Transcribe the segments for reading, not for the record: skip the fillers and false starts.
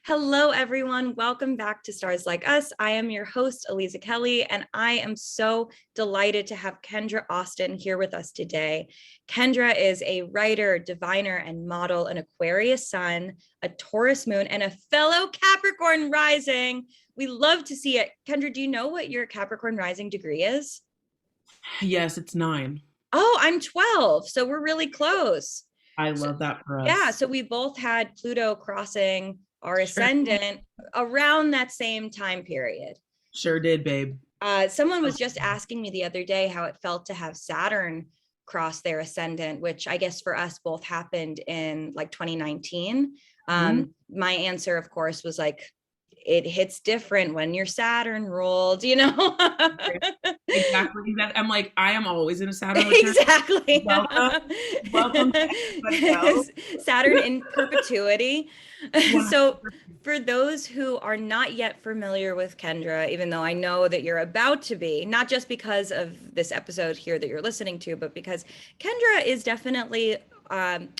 Hello, everyone. Welcome back to Stars Like Us. I am your host, Aliza Kelly, and I am so delighted to have Kendra Austin here with us today. Kendra is a writer, diviner, and model, an Aquarius Sun, a Taurus Moon, and a fellow Capricorn Rising. We love to see it. Kendra, do you know what your Capricorn Rising degree is? Yes, it's 9. Oh, I'm 12, so we're really close. I So, love that for yeah, us. so we both had Pluto crossing our Sure, ascendant around that same time period. sure did, babe. Someone was just asking me the other day how it felt to have Saturn cross their ascendant, which I guess for us both happened in like 2019. Mhm. My answer, of course, was like, it hits different when you're Saturn ruled, you know? Exactly. I'm like, I am always in a Saturn return. Exactly. Welcome, welcome to everybody else. Saturn in perpetuity. So, 100%. for those who are not yet familiar with Kendra, even though I know that you're about to be, not just because of this episode here that you're listening to, but because Kendra is definitely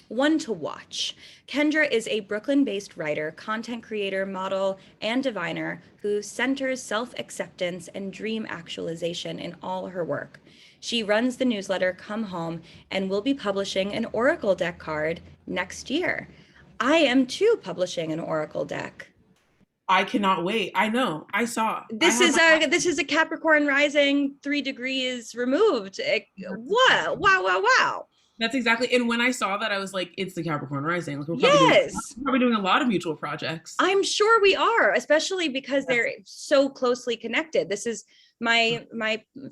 one to watch. Kendra is a Brooklyn based writer, content creator, model, and diviner who centers self acceptance and dream actualization in all her work. She runs the newsletter Come Home and will be publishing an Oracle deck card next year. I am too publishing an Oracle deck. I cannot wait. I know. I saw. I This have is my a Capricorn rising 3 degrees removed. What? Wow, wow, wow. That's exactly. And when I saw that, I was like, it's the Capricorn Rising. Like Yes. we're probably doing a lot of mutual projects. I'm sure we are, especially because Yes. they're so closely connected. This is my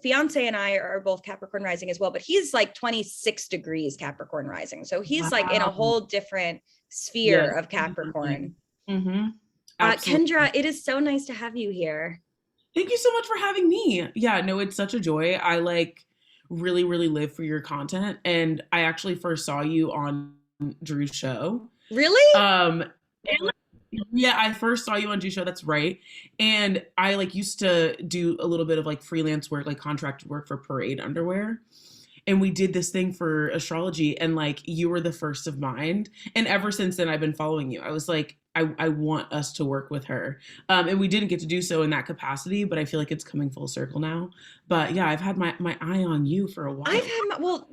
fiance and I are both Capricorn rising as well, but he's like 26 degrees Capricorn rising. So he's like in a Wow. whole different sphere Yes, of definitely. Capricorn. Mm-hmm. Absolutely. Kendra, it is so nice to have you here. Thank you so much for having me. Yeah, no, it's such a joy. I like really, really live for your content. And I actually first saw you on Drew's show. Really? Um, and like, yeah, I first saw you on Drew's show. That's right. And I like used to do a little bit of like freelance work, like contracted work for Parade Underwear. And we did this thing for astrology, and like you were the first of mind. And ever since then, I've been following you. I was like, I want us to work with her. And we didn't get to do so in that capacity, but I feel like it's coming full circle now. But yeah, I've had my eye on you for a I've while. had well,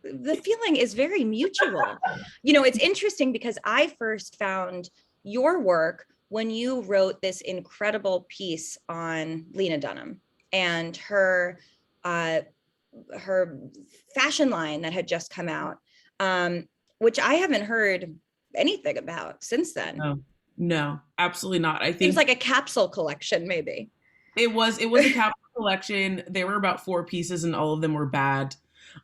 the feeling is very mutual. You know, it's interesting because I first found your work when you wrote this incredible piece on Lena Dunham and uh, her fashion line that had just come out, which I haven't heard anything about since then. No, no, absolutely not. I Seems think like a capsule collection, maybe. it was a capital collection. There were about 4 pieces, and all of them were bad.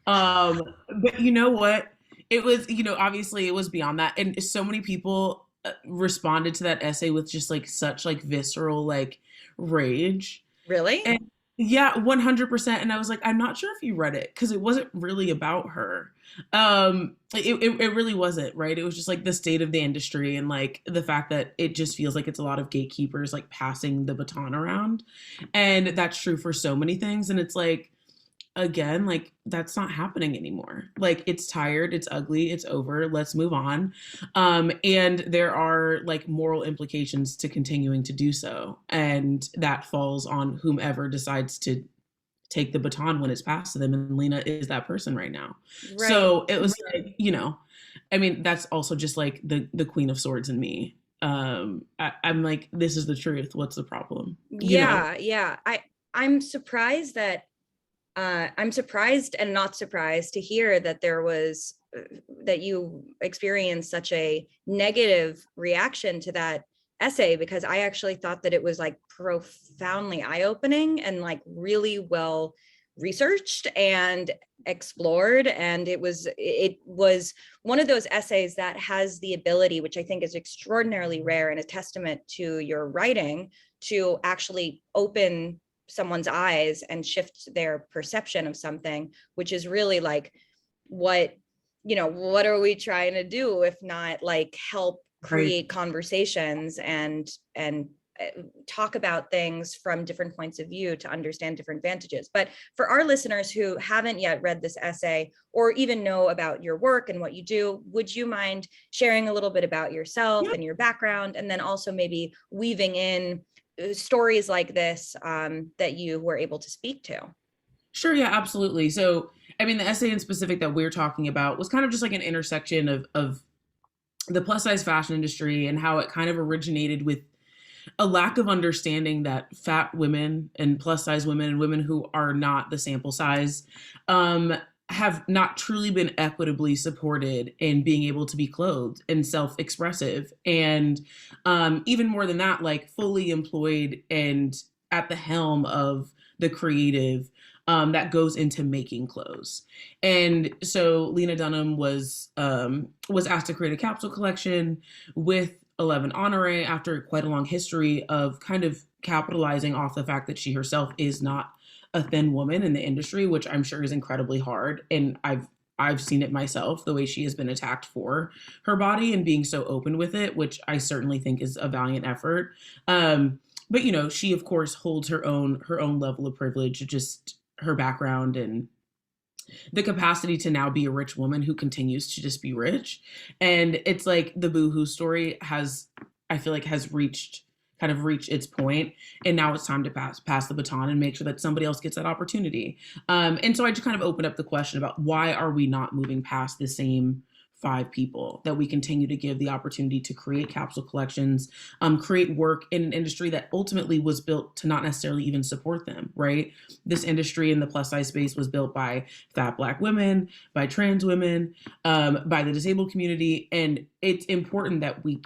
Um, but you know what? It was, obviously it was beyond that. And so many people responded to that essay with just like such like visceral like rage. Really? And yeah, 100%. And I was like, I'm not sure if you read it because it wasn't really about her. It really wasn't, right? It was just like the state of the industry and like the fact that it just feels like it's a lot of gatekeepers like passing the baton around. And that's true for so many things. And it's like, again, like that's not happening anymore. Like it's tired, it's ugly, it's over, let's move on. And there are like moral implications to continuing to do so, and that falls on whomever decides to take the baton when it's passed to them, and Lena is that person right now. Right. So it was like, I mean, that's also just like the Queen of Swords in me. I'm like, this is the truth, what's the problem? Yeah. I'm surprised that I'm surprised and not surprised to hear that there was that you experienced such a negative reaction to that essay, because I actually thought that it was like profoundly eye-opening and like really well researched and explored, and it was one of those essays that has the ability, which I think is extraordinarily rare and a testament to your writing, to actually open someone's eyes and shift their perception of something, which is really like what what are we trying to do if not like help Right. create conversations and talk about things from different points of view to understand different vantages. But for our listeners who haven't yet read this essay or even know about your work and what you do, would you mind sharing a little bit about yourself and your background, and then also maybe weaving in stories like this that you were able to speak to? Sure, yeah, absolutely. So, I mean, the essay in specific that we're talking about was kind of just like an intersection of the plus size fashion industry and how it kind of originated with a lack of understanding that fat women and plus size women and women who are not the sample size um, have not truly been equitably supported in being able to be clothed and self-expressive. And even more than that, like fully employed and at the helm of the creative that goes into making clothes. And so Lena Dunham was asked to create a capsule collection with 11 Honore after quite a long history of kind of capitalizing off the fact that she herself is not a thin woman in the industry, which I'm sure is incredibly hard. And I've seen it myself, the way she has been attacked for her body and being so open with it, which I certainly think is a valiant effort. But you know, she of course holds her own level of privilege, just her background and the capacity to now be a rich woman who continues to just be rich. And it's like the boohoo story has, I feel like, has kind of reached its point, and now it's time to pass the baton and make sure that somebody else gets that opportunity. And so I just kind of opened up the question about why are we not moving past the same 5 people that we continue to give the opportunity to create capsule collections, create work in an industry that ultimately was built to not necessarily even support them, right? This industry in the plus size space was built by fat Black women, by trans women, by the disabled community. And it's important that we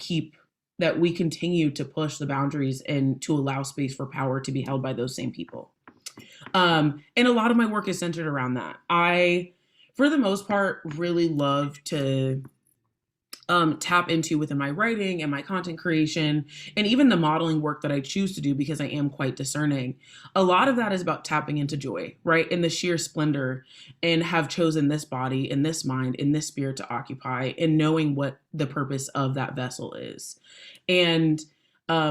continue to push the boundaries and to allow space for power to be held by those same people. And a lot of my work is centered around that. I, for the most part, really love to tap into within my writing and my content creation and even the modeling work that I choose to do, because I am quite discerning. A lot of that is about tapping into joy, right? In the sheer splendor, and have chosen this body and this mind and this spirit to occupy, and knowing what the purpose of that vessel is. And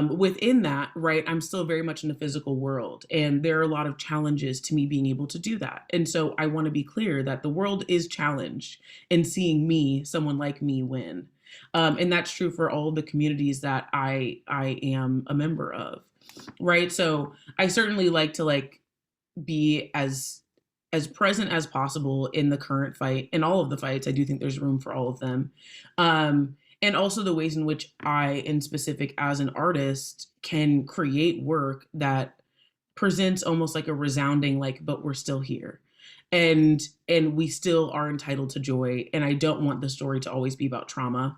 within that, right, I'm still very much in the physical world, and there are a lot of challenges to me being able to do that. And so I want to be clear that the world is challenged in seeing me, someone like me, win. And that's true for all of the communities that I am a member of, right? So I certainly like to be as present as possible in the current fight, in all of the fights. I do think there's room for all of them. And also the ways in which I, in specific as an artist, can create work that presents almost like a resounding, like, but we're still here. And we still are entitled to joy. And I don't want the story to always be about trauma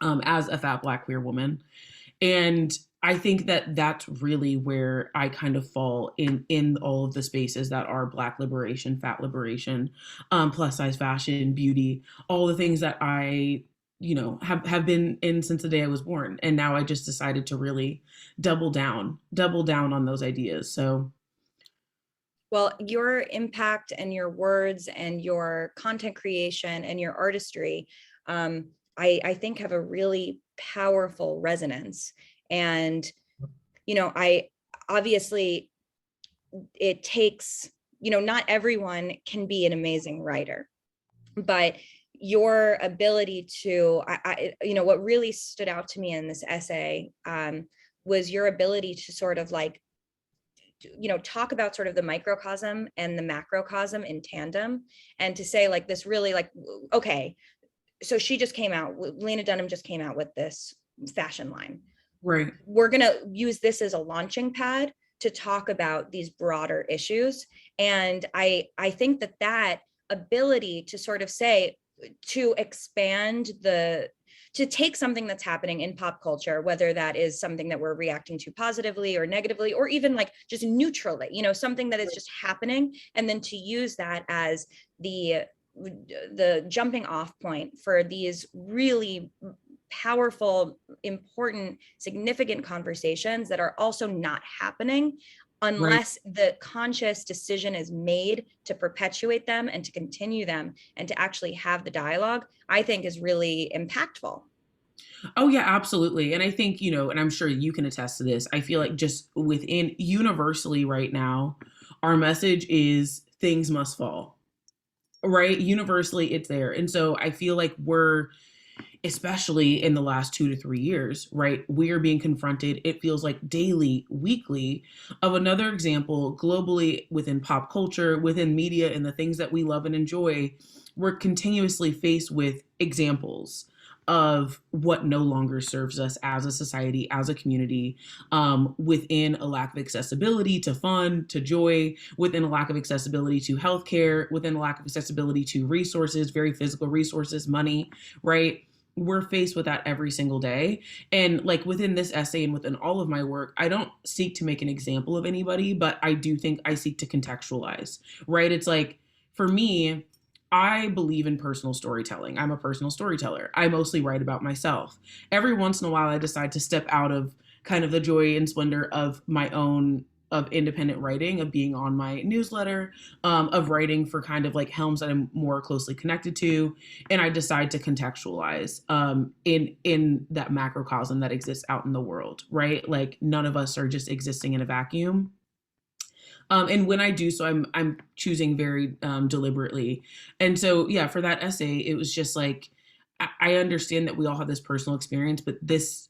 as a fat Black queer woman. And I think that that's really where I kind of fall in all of the spaces that are Black liberation, fat liberation, plus size fashion, beauty, all the things that I have been in since the day I was born. And now I just decided to really double down on those ideas. So, well, your impact and your words and your content creation and your artistry, I think have a really powerful resonance. And, I obviously, it takes, not everyone can be an amazing writer, but your ability to, what really stood out to me in this essay was your ability to sort of talk about sort of the microcosm and the macrocosm in tandem, and to say this really okay, so Lena Dunham just came out with this fashion line. right. We're going to use this as a launching pad to talk about these broader issues. And I think that ability to sort of say, to expand to take something that's happening in pop culture, whether that is something that we're reacting to positively or negatively, or even just neutrally, something that is just happening, and then to use that as the jumping off point for these really powerful, important, significant conversations that are also not happening unless the conscious decision is made to perpetuate them and to continue them and to actually have the dialogue, I think is really impactful. Oh yeah, absolutely. And I think, and I'm sure you can attest to this. I feel like just within universally right now, our message is things must fall. Right? Universally it's there. And so I feel like we're, especially in the last 2 to 3 years, right? We're being confronted, it feels like daily, weekly, of another example globally within pop culture, within media, and the things that we love and enjoy. We're continuously faced with examples of what no longer serves us as a society, as a community, within a lack of accessibility to fun, to joy, within a lack of accessibility to healthcare, within a lack of accessibility to resources, very physical resources, money, right? We're faced with that every single day. And like within this essay and within all of my work, I don't seek to make an example of anybody, but I do think I seek to contextualize, right? It's like, for me, I believe in personal storytelling. I'm a personal storyteller. I mostly write about myself. Every once in a while, I decide to step out of kind of the joy and splendor of my own, of independent writing, of being on my newsletter, of writing for kind of like helms that I'm more closely connected to, and I decide to contextualize in that macrocosm that exists out in the world, right? Like none of us are just existing in a vacuum. And when I do so, I'm choosing very deliberately. And so, yeah, for that essay, it was just like I understand that we all have this personal experience, but this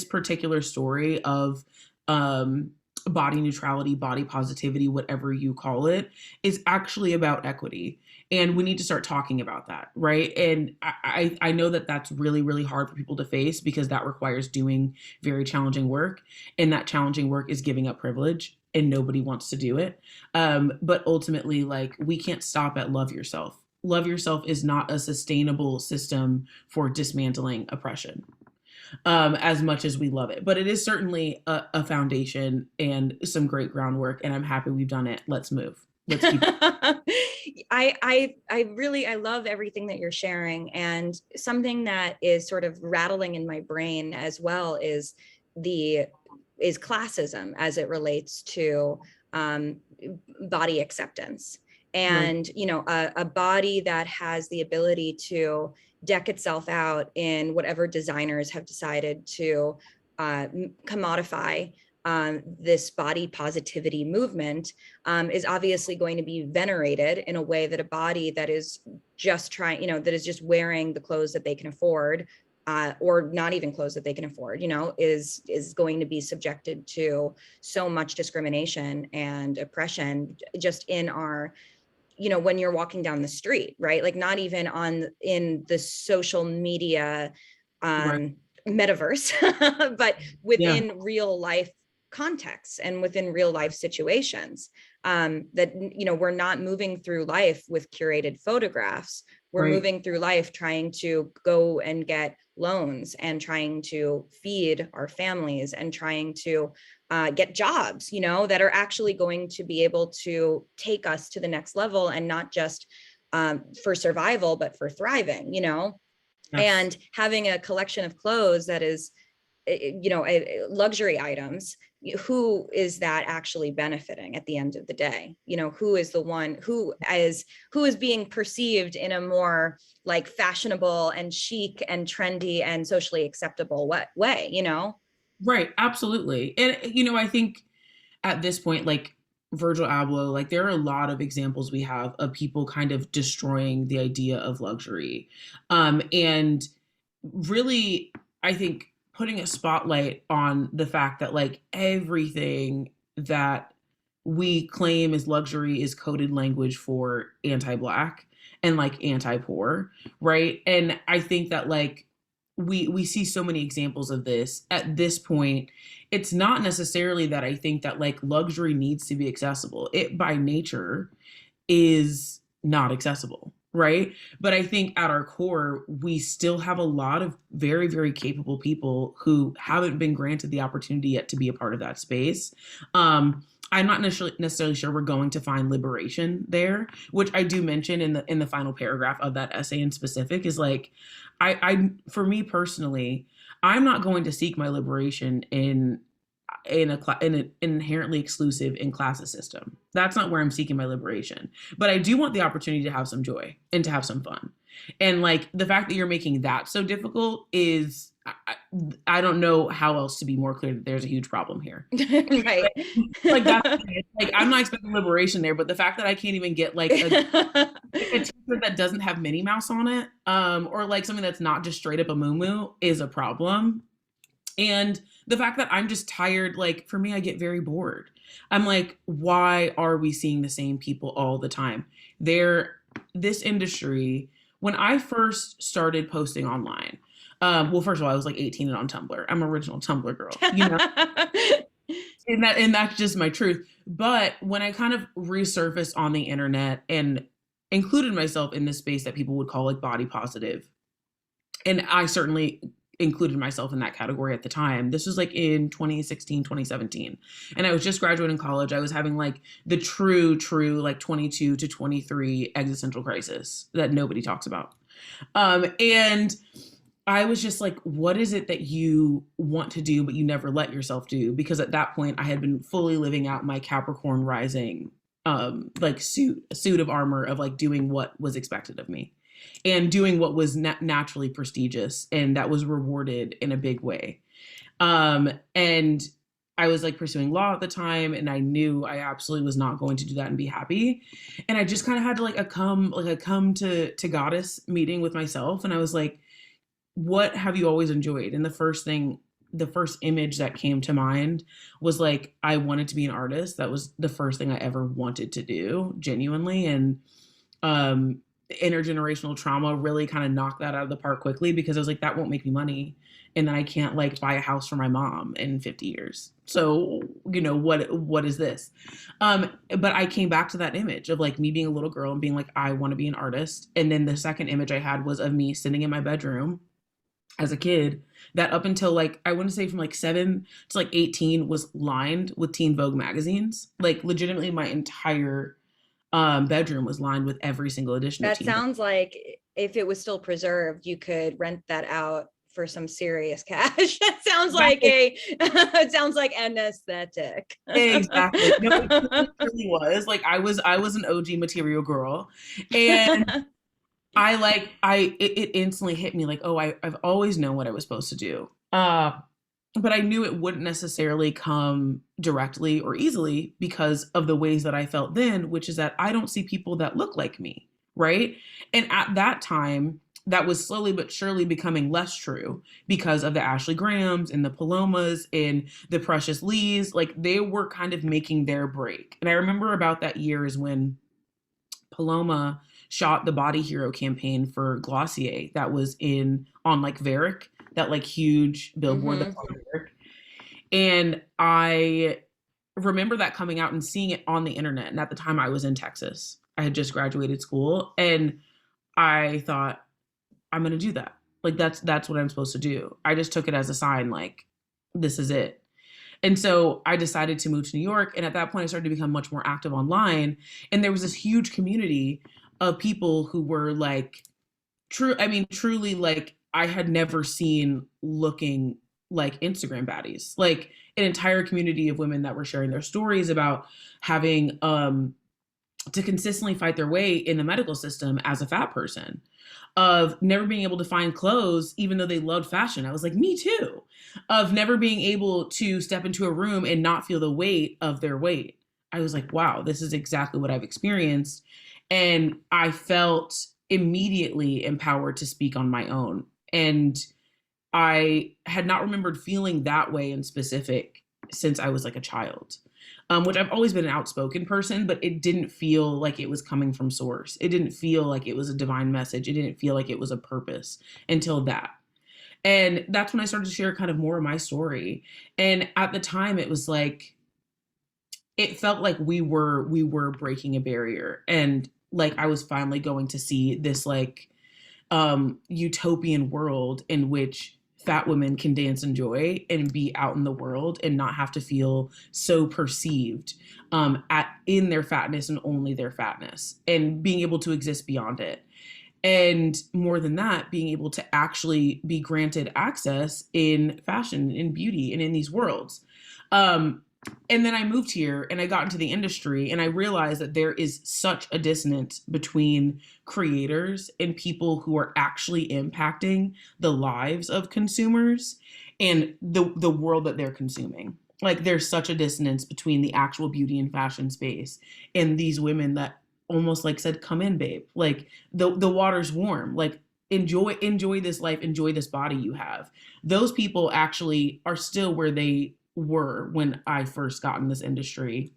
particular story of body neutrality, body positivity, whatever you call it, is actually about equity. And we need to start talking about that, right? And I know that that's really, really hard for people to face because that requires doing very challenging work. And that challenging work is giving up privilege, and nobody wants to do it. But ultimately, like, we can't stop at love yourself. Love yourself is not a sustainable system for dismantling oppression, as much as we love it. But it is certainly a foundation and some great groundwork, and I'm happy we've done it. Let's move. Let's keep. I love everything that you're sharing, and something that is sort of rattling in my brain as well is classism as it relates to body acceptance. And right. A body that has the ability to deck itself out in whatever designers have decided to commodify this body positivity movement is obviously going to be venerated in a way that a body that is just trying, that is just wearing the clothes that they can afford, or not even clothes that they can afford, is going to be subjected to so much discrimination and oppression just in our, when you're walking down the street, right? Like not even in the social media Right. metaverse, but Yeah. within real life contexts and within real life situations, that, we're not moving through life with curated photographs. We're Right. moving through life trying to go and get loans and trying to feed our families and trying to get jobs, that are actually going to be able to take us to the next level, and not just for survival, but for thriving, Yes. and having a collection of clothes that is, luxury items. Who is that actually benefiting at the end of the day? Who is the one who is being perceived in a more like fashionable and chic and trendy and socially acceptable way? Right. Absolutely. And I think at this point, like Virgil Abloh, like there are a lot of examples we have of people kind of destroying the idea of luxury. And really, I think putting a spotlight on the fact that like everything that we claim as luxury is coded language for anti-Black and like anti-poor, right? And I think that like we see so many examples of this at this point. It's not necessarily that I think that like luxury needs to be accessible. It by nature is not accessible, right? But I think at our core, we still have a lot of very, very capable people who haven't been granted the opportunity yet to be a part of that space. I'm not necessarily sure we're going to find liberation there, which I do mention in the final paragraph of that essay in specific. Is like, I for me personally, I'm not going to seek my liberation in in an inherently exclusive and classist system. That's not where I'm seeking my liberation. But I do want the opportunity to have some joy and to have some fun. And like the fact that you're making that so difficult is, I don't know how else to be more clear that there's a huge problem here. Right. Like that's like I'm not expecting liberation there, but the fact that I can't even get like a t-shirt that doesn't have Minnie Mouse on it, or like something that's not just straight up a muumuu is a problem. And the fact that I'm just tired, like for me, I get very bored. I'm like, why are we seeing the same people all the time? This industry, when I first started posting online, well, first of all, I was like 18 and on Tumblr. I'm an original Tumblr girl, you know, and that's just my truth. But when I kind of resurfaced on the internet and included myself in this space that people would call like body positive, and I certainly included myself in that category at the time. This was like in 2016, 2017. And I was just graduating college. I was having like the true, like 22 to 23 existential crisis that nobody talks about. And I was just like, what is it that you want to do, but you never let yourself do? Because at that point I had been fully living out my Capricorn Rising, like suit of armor of like doing what was expected of me. And doing what was naturally prestigious and that was rewarded in a big way. And I was like pursuing law at the time and I knew I absolutely was not going to do that and be happy. And I just kind of had to like a come to goddess meeting with myself. And I was like, what have you always enjoyed? And the first image that came to mind was like, I wanted to be an artist. That was the first thing I ever wanted to do, genuinely. And, intergenerational trauma really kind of knocked that out of the park quickly because I was like, that won't make me money. And then I can't like buy a house for my mom in 50 years. So, you know, what is this? But I came back to that image of like me being a little girl and being like, I want to be an artist. And then the second image I had was of me sitting in my bedroom as a kid that up until like, I want to say from like 7 to like 18 was lined with Teen Vogue magazines. Like legitimately my entire bedroom was lined with every single edition. That sounds like if it was still preserved, you could rent that out for some serious cash. It sounds like it sounds like an aesthetic. Exactly. No, it really was. Like I was an OG material girl. And it instantly hit me like, oh, I've always known what I was supposed to do. But I knew it wouldn't necessarily come directly or easily because of the ways that I felt then, which is that I don't see people that look like me, right? And at that time, that was slowly but surely becoming less true because of the Ashley Grahams and the Palomas and the Precious Lees. Like they were kind of making their break. And I remember about that year is when Paloma shot the Body Hero campaign for Glossier that was on like Varick, that like huge billboard that's on Varick. And I remember that coming out and seeing it on the internet. And at the time I was in Texas. I had just graduated school and I thought, I'm going to do that. Like that's what I'm supposed to do. I just took it as a sign, like, this is it. And so I decided to move to New York. And at that point I started to become much more active online. And there was this huge community of people who were like, truly like, I had never seen looking like Instagram baddies, like an entire community of women that were sharing their stories about having to consistently fight their way in the medical system as a fat person, of never being able to find clothes, even though they loved fashion. I was like, me too. Of never being able to step into a room and not feel the weight of their weight. I was like, wow, this is exactly what I've experienced. And I felt immediately empowered to speak on my own. And I had not remembered feeling that way in specific since I was like a child, which I've always been an outspoken person, but it didn't feel like it was coming from source. It didn't feel like it was a divine message. It didn't feel like it was a purpose until that. And that's when I started to share kind of more of my story. And at the time it was like, it felt like we were breaking a barrier. And like, I was finally going to see this like, utopian world in which fat women can dance and joy and be out in the world and not have to feel so perceived in their fatness and only their fatness, and being able to exist beyond it. And more than that, being able to actually be granted access in fashion, in beauty, and in these worlds. Um, and then I moved here and I got into the industry and I realized that there is such a dissonance between creators and people who are actually impacting the lives of consumers and the world that they're consuming. Like there's such a dissonance between the actual beauty and fashion space and these women that almost like said, come in, babe. Like the water's warm. Like enjoy this life, enjoy this body you have. Those people actually are still where they were when I first got in this industry,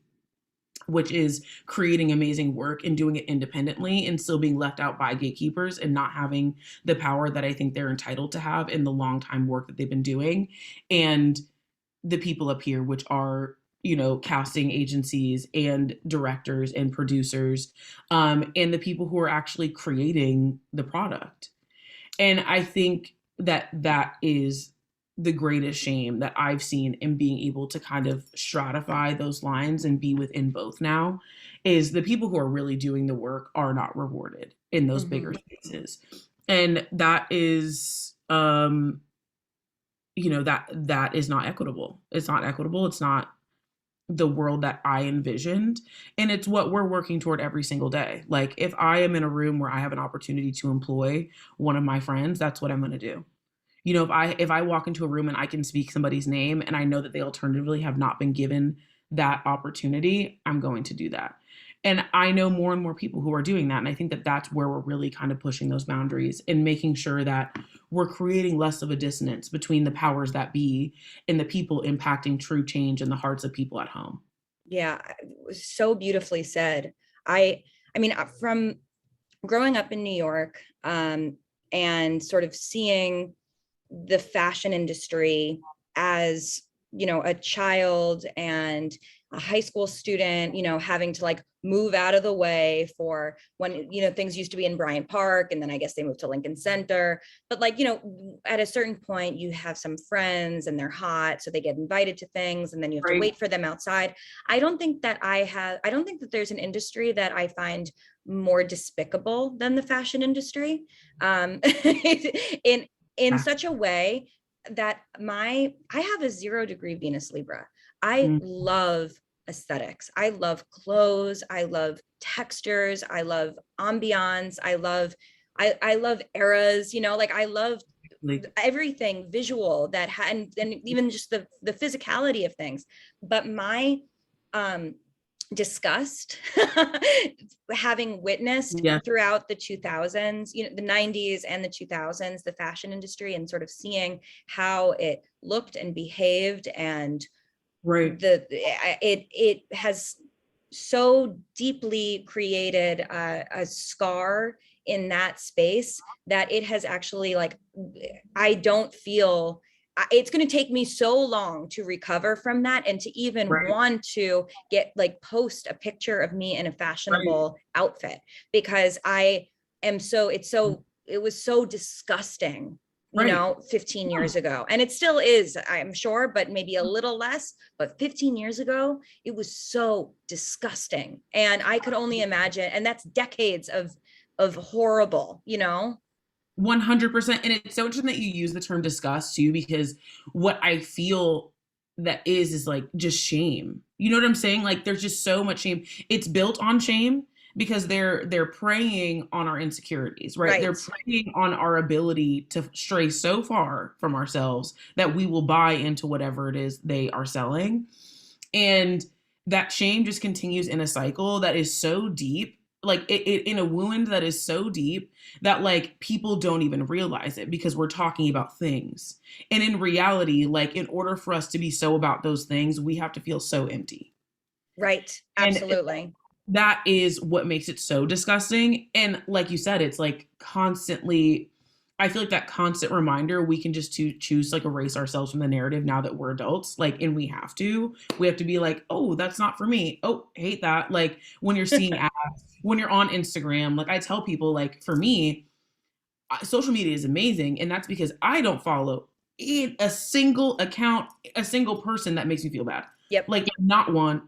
which is creating amazing work and doing it independently and still being left out by gatekeepers and not having the power that I think they're entitled to have in the long time work that they've been doing. And the people up here, which are, you know, casting agencies and directors and producers, and the people who are actually creating the product. And I think that that is the greatest shame that I've seen in being able to kind of stratify those lines and be within both now, is the people who are really doing the work are not rewarded in those bigger spaces. And that is, you know, that is not equitable. It's not equitable. It's not the world that I envisioned. And it's what we're working toward every single day. Like if I am in a room where I have an opportunity to employ one of my friends, that's what I'm going to do. You know, if I walk into a room and I can speak somebody's name and I know that they alternatively have not been given that opportunity, I'm going to do that. And I know more and more people who are doing that. And I think that that's where we're really kind of pushing those boundaries and making sure that we're creating less of a dissonance between the powers that be and the people impacting true change in the hearts of people at home. Yeah, it was so beautifully said. I mean, from growing up in New York, and sort of seeing the fashion industry as, you know, a child and a high school student, you know, having to like move out of the way for when, you know, things used to be in Bryant Park and then I guess they moved to Lincoln Center. But like, you know, at a certain point you have some friends and they're hot, so they get invited to things and then you have to wait for them outside. I don't think that there's an industry that I find more despicable than the fashion industry, in such a way that I have a 0-degree Venus Libra. I love aesthetics. I love clothes. I love textures. I love ambiance. I love eras, you know, like I love everything visual that and even just the physicality of things. But my disgust having witnessed throughout the 2000s, you know, the 90s and the 2000s, the fashion industry, and sort of seeing how it looked and behaved, and it has so deeply created a scar in that space that it has actually, like, I don't feel it's going to take me so long to recover from that and to even want to get like post a picture of me in a fashionable outfit, because it was so disgusting, you know, 15 years ago. And it still is, I'm sure, but maybe a little less. But 15 years ago, it was so disgusting. And I could only imagine, and that's decades of horrible, you know? 100%. And it's so interesting that you use the term disgust too, because what I feel that is like just shame. You know what I'm saying? Like there's just so much shame. It's built on shame because they're preying on our insecurities, right? They're preying on our ability to stray so far from ourselves that we will buy into whatever it is they are selling. And that shame just continues in a cycle that is so deep, like it in a wound that is so deep that like people don't even realize it because we're talking about things. And in reality, like in order for us to be so about those things, we have to feel so empty. Right. Absolutely. And that is what makes it so disgusting. And like you said, it's like constantly, I feel like that constant reminder, we can just choose to like erase ourselves from the narrative now that we're adults. Like, and we have to be like, oh, that's not for me. Oh, hate that. Like when you're seeing ads, when you're on Instagram, like I tell people, like for me, social media is amazing. And that's because I don't follow a single account, a single person that makes me feel bad. Yep. Like not one.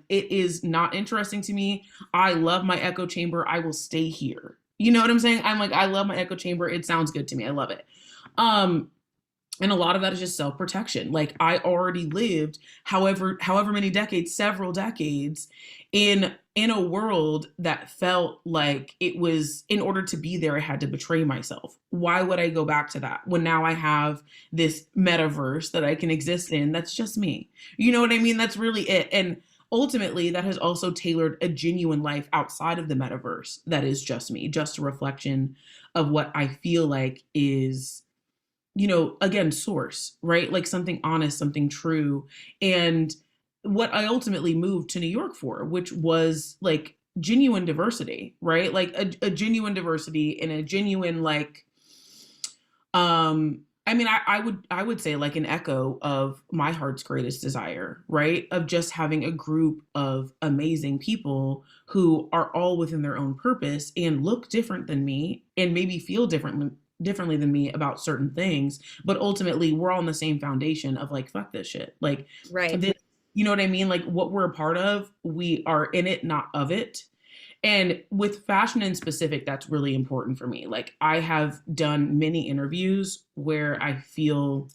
It is not interesting to me. I love my echo chamber. I will stay here. You know what I'm saying? I'm like, I love my echo chamber. It sounds good to me. I love it. Um, and a lot of that is just self-protection. Like I already lived however many decades, several decades in a world that felt like it was, in order to be there I had to betray myself. Why would I go back to that when now I have this metaverse that I can exist in that's just me? You know what I mean? That's really it. And ultimately that has also tailored a genuine life outside of the metaverse that is just me, just a reflection of what I feel like is, you know, again, source, right? Like something honest, something true. And what I ultimately moved to New York for, which was like genuine diversity, right? Like a genuine diversity and a genuine, like, I mean, I would say like an echo of my heart's greatest desire, right? Of just having a group of amazing people who are all within their own purpose and look different than me and maybe feel differently than me about certain things, but ultimately we're all on the same foundation of like, fuck this shit. Like Right. this, you know what I mean? Like what we're a part of, we are in it, not of it. And with fashion in specific, that's really important for me. Like I have done many interviews where I feel,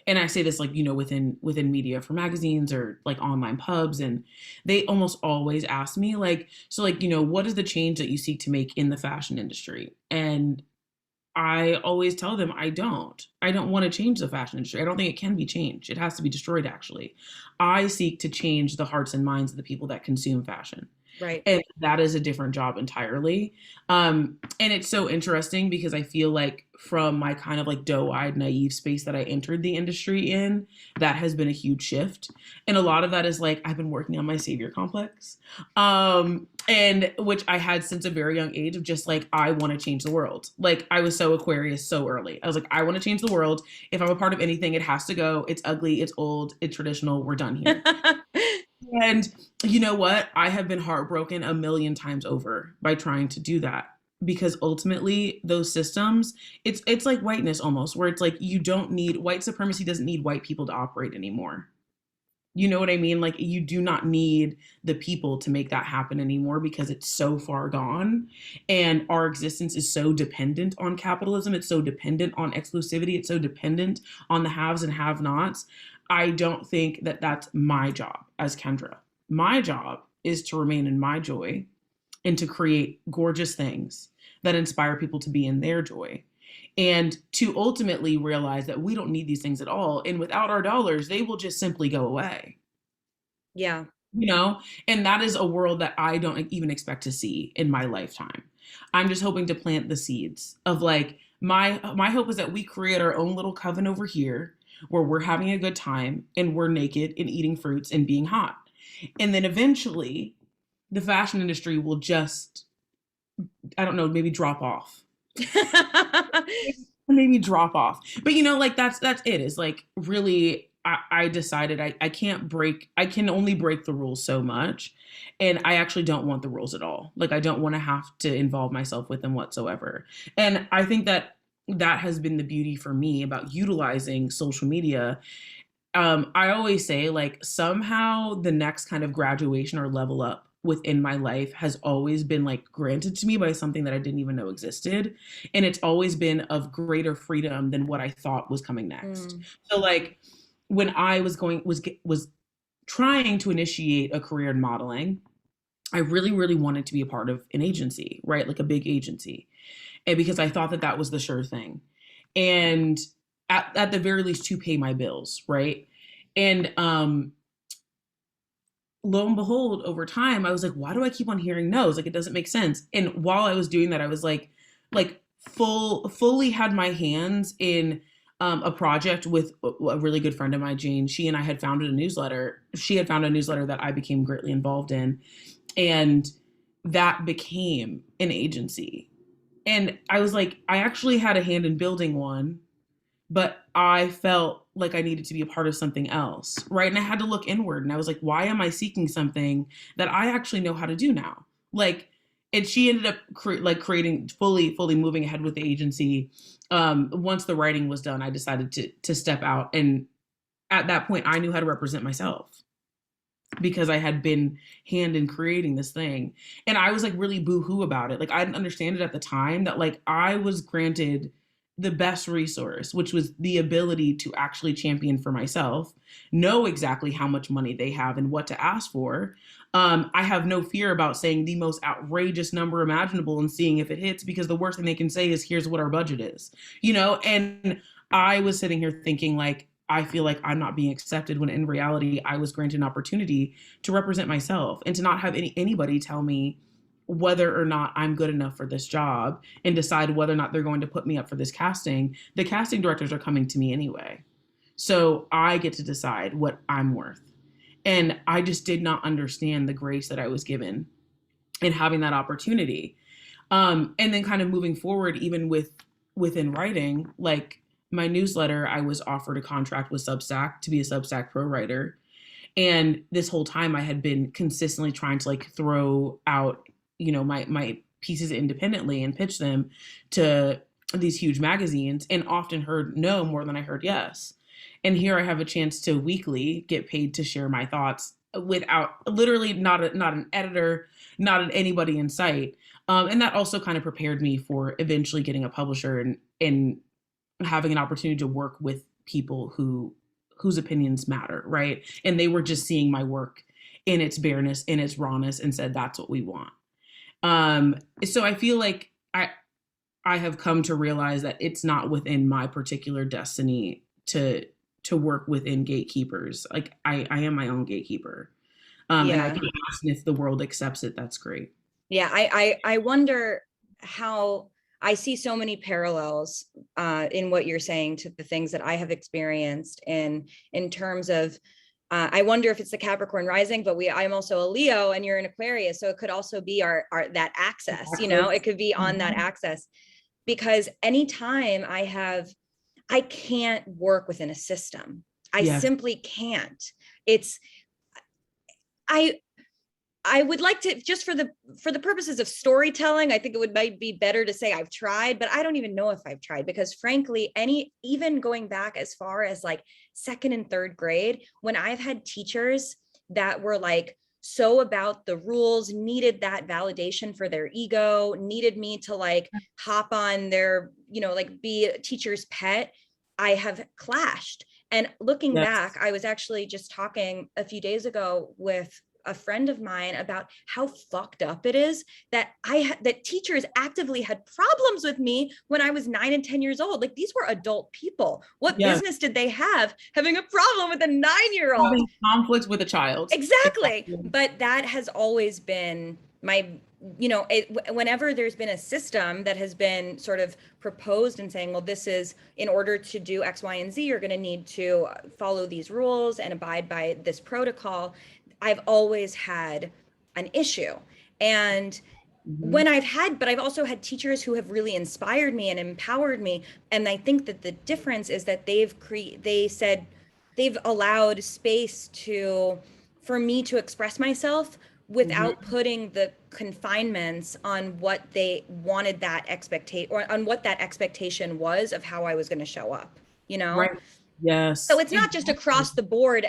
and I say this like, you know, within media for magazines or like online pubs, and they almost always ask me like, so like, you know, what is the change that you seek to make in the fashion industry? And I always tell them I don't want to change the fashion industry. I don't think it can be changed. It has to be destroyed, actually. I seek to change the hearts and minds of the people that consume fashion. Right. And that is a different job entirely. And it's so interesting because I feel like from my kind of like doe-eyed, naive space that I entered the industry in, that has been a huge shift. And a lot of that is like, I've been working on my savior complex, and which I had since a very young age of just like, I want to change the world. Like I was so Aquarius so early. I was like, I want to change the world. If I'm a part of anything, it has to go. It's ugly. It's old. It's traditional. We're done here. And you know what? I have been heartbroken a million times over by trying to do that because ultimately those systems, it's like whiteness almost, where it's like you don't need white supremacy doesn't need white people to operate anymore. You know what I mean? Like you do not need the people to make that happen anymore because it's so far gone and our existence is so dependent on capitalism. It's so dependent on exclusivity. It's so dependent on the haves and have-nots. I don't think that that's my job as Kendra. My job is to remain in my joy and to create gorgeous things that inspire people to be in their joy and to ultimately realize that we don't need these things at all. And without our dollars, they will just simply go away. Yeah. You know, and that is a world that I don't even expect to see in my lifetime. I'm just hoping to plant the seeds of like my hope is that we create our own little coven over here where we're having a good time and we're naked and eating fruits and being hot. And then eventually the fashion industry will just, I don't know, maybe drop off. Maybe drop off. But you know, like that's it. Is like really I decided I can't break, I can only break the rules so much. And I actually don't want the rules at all. Like I don't want to have to involve myself with them whatsoever. And I think that that has been the beauty for me about utilizing social media. I always say like somehow the next kind of graduation or level up within my life has always been like granted to me by something that I didn't even know existed. And it's always been of greater freedom than what I thought was coming next. So like when I was trying to initiate a career in modeling, I really, really wanted to be a part of an agency, right? Like a big agency. And because I thought that that was the sure thing. And at the very least to pay my bills, right? And lo and behold, over time, I was like, why do I keep on hearing no's? Like, it doesn't make sense. And while I was doing that, I was like fully had my hands in a project with a really good friend of mine, Jane. She and I had founded a newsletter. She had found a newsletter that I became greatly involved in. And that became an agency. And I was like, I actually had a hand in building one, but I felt like I needed to be a part of something else, right? And I had to look inward and I was like, why am I seeking something that I actually know how to do now? Like, and she ended up creating fully moving ahead with the agency. Once the writing was done, I decided to step out. And at that point, I knew how to represent myself. because I had been hand in creating this thing. And I was like really boo-hoo about it. Like I didn't understand it at the time that like I was granted the best resource, which was the ability to actually champion for myself, know exactly how much money they have and what to ask for. I have no fear about saying the most outrageous number imaginable and seeing if it hits, because the worst thing they can say is, here's what our budget is, you know? And I was sitting here thinking like, I feel like I'm not being accepted, when in reality, I was granted an opportunity to represent myself and to not have anybody tell me whether or not I'm good enough for this job and decide whether or not they're going to put me up for this casting. The casting directors are coming to me anyway. So I get to decide what I'm worth. And I just did not understand the grace that I was given in having that opportunity. And then kind of moving forward, even within writing, like my newsletter, I was offered a contract with Substack to be a Substack pro writer. And this whole time I had been consistently trying to like throw out, you know, my pieces independently and pitch them to these huge magazines, and often heard no more than I heard yes. And here I have a chance to weekly get paid to share my thoughts without literally not an editor, not anybody in sight. And that also kind of prepared me for eventually getting a publisher and having an opportunity to work with people whose opinions matter, right? And they were just seeing my work in its bareness, in its rawness, and said, that's what we want. So I feel like I have come to realize that it's not within my particular destiny to work within gatekeepers. Like I am my own gatekeeper. And I can ask, and if the world accepts it, that's great. Yeah, I wonder how I see so many parallels in what you're saying to the things that I have experienced in terms of I wonder if it's the Capricorn rising, but I'm also a Leo and you're an Aquarius. So it could also be our that access, you know, it could be on that access, because anytime I can't work within a system. I simply can't. I would like to, just for the purposes of storytelling, I think might be better to say I've tried, but I don't even know if I've tried, because frankly, even going back as far as like second and third grade, when I've had teachers that were like so about the rules, needed that validation for their ego, needed me to like hop on their, you know, like be a teacher's pet, I have clashed. And looking back, I was actually just talking a few days ago with a friend of mine about how fucked up it is that that teachers actively had problems with me when I was 9 and 10 years old. Like, these were adult people. What business did they have having a problem with a 9-year-old? Having conflict with a child. Exactly. But that has always been my, you know, whenever there's been a system that has been sort of proposed and saying, well, this is, in order to do X, Y, and Z, you're going to need to follow these rules and abide by this protocol. I've always had an issue. And when I've also had teachers who have really inspired me and empowered me. And I think that the difference is that they've allowed space for me to express myself without putting the confinements on what they wanted that expectation, or on what that expectation was of how I was going to show up, you know? Right. Yes. So it's not just across the board,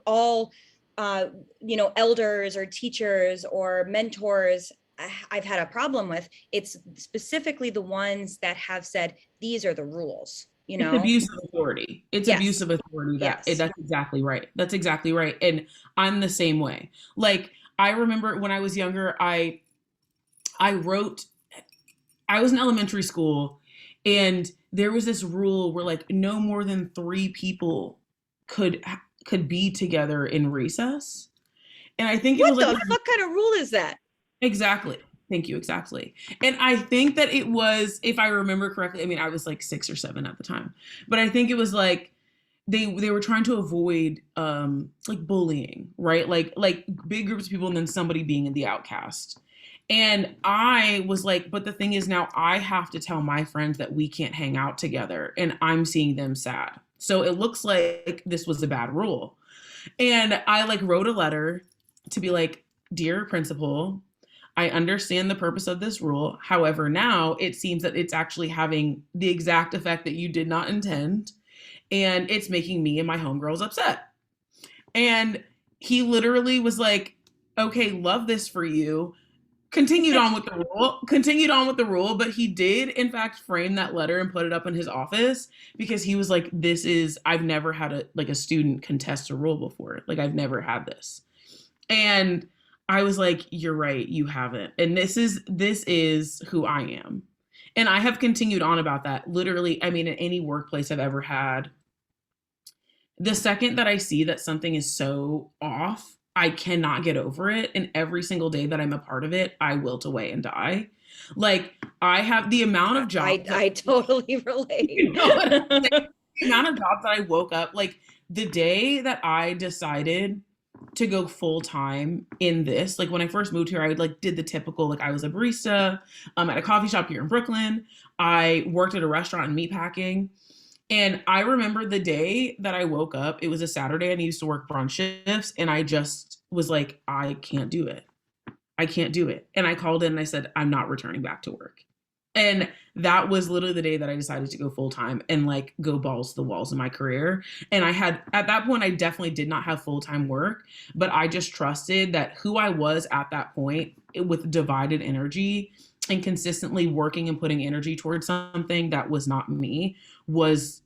all elders or teachers or mentors I've had a problem with. It's specifically the ones that have said, these are the rules, you know? It's abuse of authority. It's abuse of authority. That's exactly right. That's exactly right. And I'm the same way. Like, I remember when I was younger, I was in elementary school, and there was this rule where like no more than 3 people could be together in recess. And I think what kind of rule is that? Exactly. Thank you. Exactly. And I think that it was, if I remember correctly, I mean, I was like 6 or 7 at the time, but I think it was like they were trying to avoid like bullying, right? Like big groups of people and then somebody being the outcast. And I was like, but the thing is, now I have to tell my friends that we can't hang out together, and I'm seeing them sad. So it looks like this was a bad rule. And I like wrote a letter to be like, dear principal, I understand the purpose of this rule. However, now it seems that it's actually having the exact effect that you did not intend. And it's making me and my homegirls upset. And he literally was like, okay, love this for you. Continued on with the rule, but he did in fact frame that letter and put it up in his office because he was like, I've never had a student contest a rule before. Like, I've never had this. And I was like, you're right, you haven't. And this is who I am. And I have continued on about that. Literally, I mean, in any workplace I've ever had, the second that I see that something is so off, I cannot get over it. And every single day that I'm a part of it, I wilt away and die. Like, I have the amount of jobs. I totally relate. You know what I'm saying? The amount of jobs that I woke up, like the day that I decided to go full time in this, like when I first moved here, I like did the typical, like I was a barista at a coffee shop here in Brooklyn. I worked at a restaurant in meatpacking. And I remember the day that I woke up, it was a Saturday and I used to work brunch shifts. And I just was like, I can't do it. I can't do it. And I called in and I said, I'm not returning back to work. And that was literally the day that I decided to go full time and like go balls to the walls in my career. And I had, at that point, I definitely did not have full time work, but I just trusted that who I was at that point with divided energy and consistently working and putting energy towards something that was not me was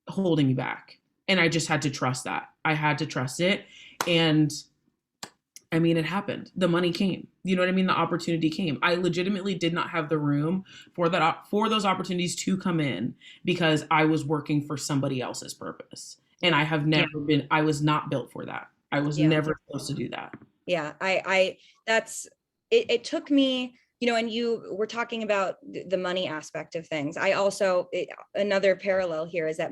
holding me back. And I just had to trust that. I had to trust it. And I mean, it happened. The money came. You know what I mean? The opportunity came. I legitimately did not have the room for those opportunities to come in because I was working for somebody else's purpose. And I have never been, I was not built for that. I was never supposed to do that. Yeah, it took me, and you were talking about the money aspect of things. I also, another parallel here is that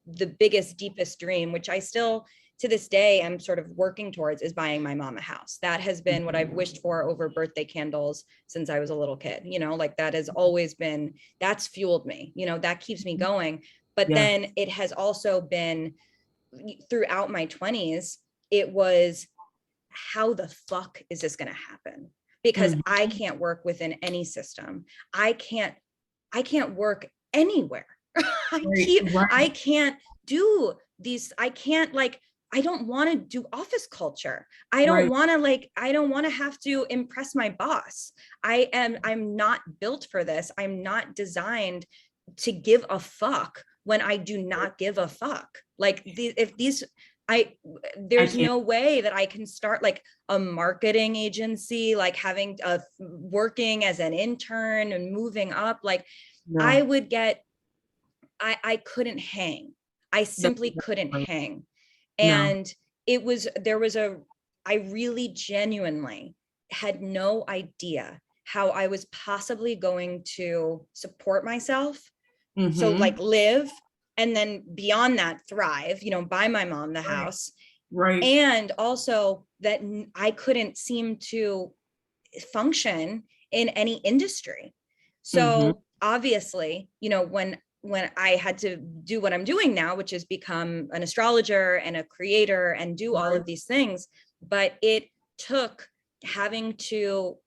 the biggest, deepest dream, which I still to this day am sort of working towards, is buying my mom a house. That has been what I've wished for over birthday candles since I was a little kid. Like that has always been, that's fueled me, that keeps me going. But then it has also been throughout my 20s, it was, how the fuck is this going to happen? Because I can't work within any system. I can't work anywhere. I can't do these. I can't I don't want to do office culture. I don't want to have to impress my boss. I'm not built for this. I'm not designed to give a fuck when I do not give a fuck. There's no way that I can start like a marketing agency, like having working as an intern and moving up. I couldn't hang. I simply couldn't hang. And I really genuinely had no idea how I was possibly going to support myself. So live, and then beyond that thrive, buy my mom the house. Right. And also that I couldn't seem to function in any industry. So obviously, when I had to do what I'm doing now, which is become an astrologer and a creator and do all of these things, but it took having to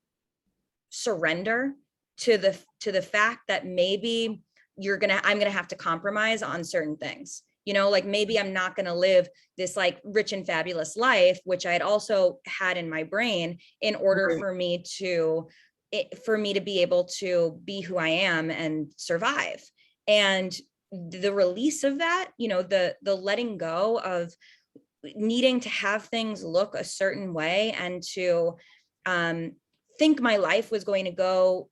surrender to the fact that maybe I'm gonna have to compromise on certain things. Maybe I'm not gonna live this like rich and fabulous life, which I had also had in my brain in order for me to be able to be who I am and survive. And the release of that, the letting go of needing to have things look a certain way and to think my life was going to go,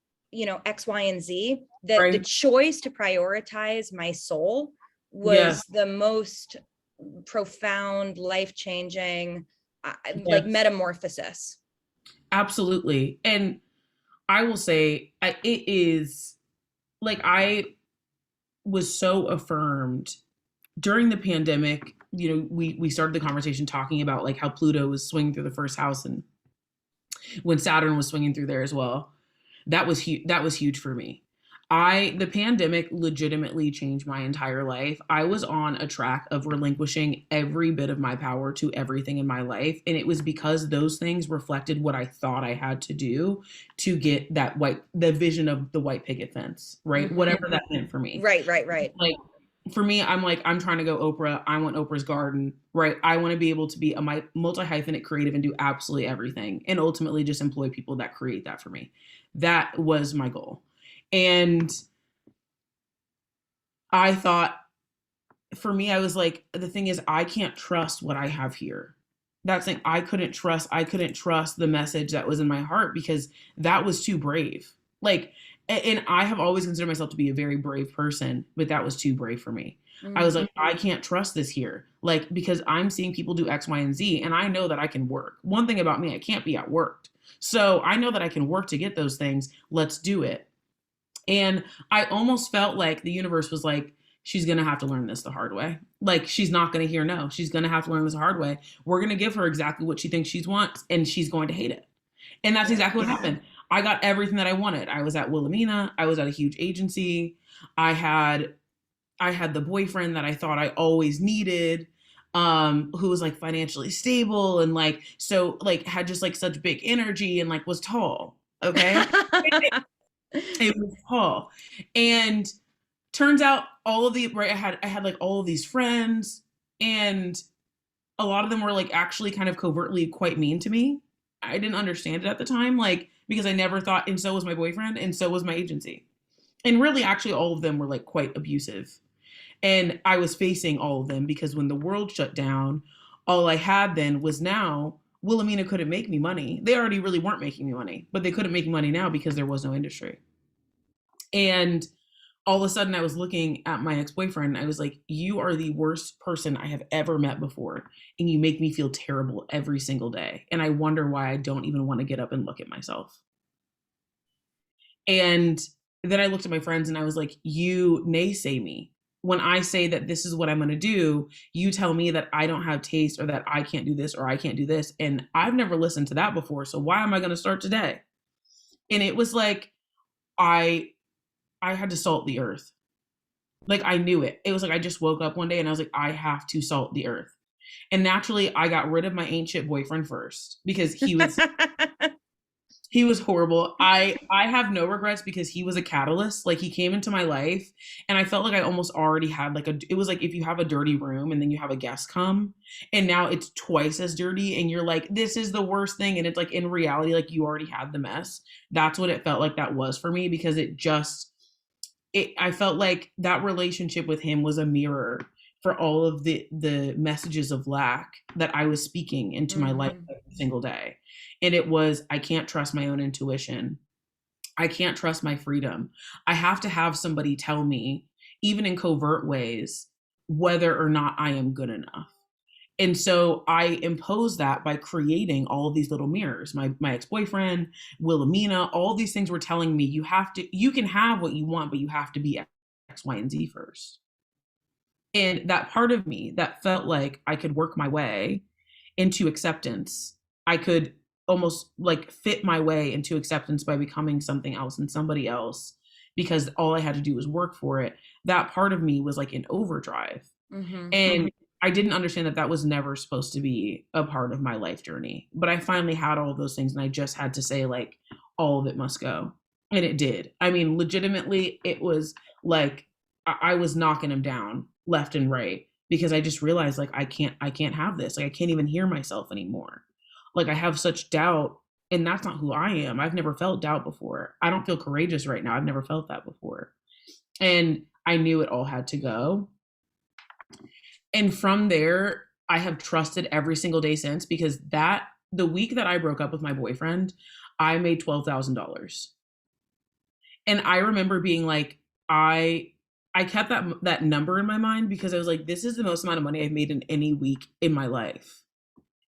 X, Y, and Z, the choice to prioritize my soul was the most profound, life-changing, like metamorphosis. Absolutely. And I will say it is like, I was so affirmed during the pandemic. We started the conversation talking about like how Pluto was swinging through the first house, and when Saturn was swinging through there as well. That was huge for me. The pandemic legitimately changed my entire life. I was on a track of relinquishing every bit of my power to everything in my life. And it was because those things reflected what I thought I had to do to get the vision of the white picket fence, right? Whatever that meant for me. Right. Like, for me, I'm like, I'm trying to go Oprah. I want Oprah's garden, right? I want to be able to be a multi-hyphenate creative and do absolutely everything and ultimately just employ people that create that for me. That was my goal. And I thought, for me, I was like, the thing is, I can't trust what I have here. That's thing I couldn't trust. I couldn't trust the message that was in my heart because that was too brave. Like, and I have always considered myself to be a very brave person, but that was too brave for me. I was like, I can't trust this here. Like, because I'm seeing people do X, Y, and Z, and I know that I can work. One thing about me, I can't be outworked. So I know that I can work to get those things. Let's do it. And I almost felt like the universe was like, she's going to have to learn this the hard way. Like, she's not going to hear no. She's going to have to learn this the hard way. We're going to give her exactly what she thinks she wants, and she's going to hate it. And that's exactly what happened. I got everything that I wanted. I was at Wilhelmina. I was at a huge agency. I had the boyfriend that I thought I always needed, who was like financially stable and like, so like had just like such big energy and like was tall. Okay. It was tall. And turns out all of the, right, I had like all of these friends, and a lot of them were like actually kind of covertly quite mean to me. I didn't understand it at the time, like, because I never thought, and so was my boyfriend, and so was my agency. And really, actually, all of them were like quite abusive. And I was facing all of them because when the world shut down, all I had then was now Wilhelmina couldn't make me money. They already really weren't making me money, but they couldn't make money now because there was no industry. And all of a sudden I was looking at my ex-boyfriend. I was like, you are the worst person I have ever met before. And you make me feel terrible every single day. And I wonder why I don't even want to get up and look at myself. And then I looked at my friends and I was like, you naysay me. When I say that this is what I'm going to do, you tell me that I don't have taste or that I can't do this or I can't do this. And I've never listened to that before. So why am I going to start today? And it was like, I had to salt the earth. Like, I knew it. It was like, I just woke up one day and I was like, I have to salt the earth. And naturally I got rid of my ancient boyfriend first because he was, he was horrible. I have no regrets because he was a catalyst. Like, he came into my life and I felt like I almost already had like it was like if you have a dirty room and then you have a guest come and now it's twice as dirty and you're like, this is the worst thing. And it's like, in reality, like, you already had the mess. That's what it felt like that was for me, because I felt like that relationship with him was a mirror for all of the messages of lack that I was speaking into my life every single day. And it was, I can't trust my own intuition. I can't trust my freedom. I have to have somebody tell me, even in covert ways, whether or not I am good enough. And so I imposed that by creating all of these little mirrors. My ex-boyfriend, Wilhelmina, all these things were telling me, you can have what you want, but you have to be X, Y, and Z first. And that part of me that felt like I could work my way into acceptance, I could almost like fit my way into acceptance by becoming something else and somebody else, because all I had to do was work for it. That part of me was like in overdrive. And I didn't understand that that was never supposed to be a part of my life journey. But I finally had all of those things, and I just had to say, like, all of it must go. And it did. I mean, legitimately, it was like I was knocking him down left and right because I just realized, like, I can't have this. Like, I can't even hear myself anymore. Like, I have such doubt, and that's not who I am. I've never felt doubt before. I don't feel courageous right now. I've never felt that before. And I knew it all had to go. And from there, I have trusted every single day since, because the week that I broke up with my boyfriend, I made $12,000. And I remember being like, I kept that number in my mind because I was like, this is the most amount of money I've made in any week in my life.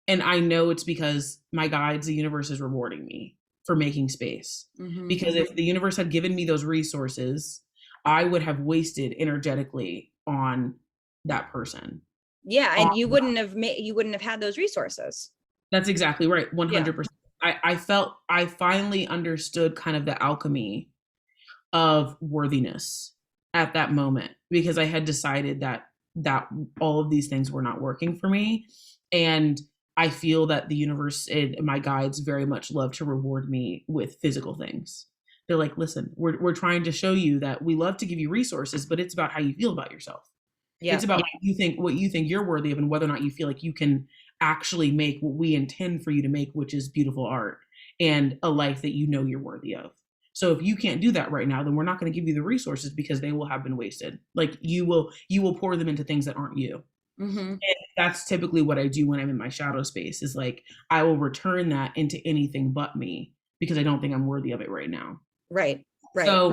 And I know it's because my guides, the universe, is rewarding me for making space. Because if the universe had given me those resources, I would have wasted energetically on that person. Yeah, and you wouldn't have had those resources. That's exactly right. 100%. Yeah. I felt I finally understood kind of the alchemy of worthiness at that moment, because I had decided that all of these things were not working for me. And I feel that the universe and my guides very much love to reward me with physical things. They're like, listen, we're trying to show you that we love to give you resources, but it's about how you feel about yourself. Yeah. It's about what you think you're worthy of, and whether or not you feel like you can actually make what we intend for you to make, which is beautiful art and a life that you know you're worthy of. So if you can't do that right now, then we're not going to give you the resources, because they will have been wasted. Like you will pour them into things that aren't you. Mm-hmm. And that's typically what I do when I'm in my shadow space, is like I will return that into anything but me, because I don't think I'm worthy of it right now. Right. Right. So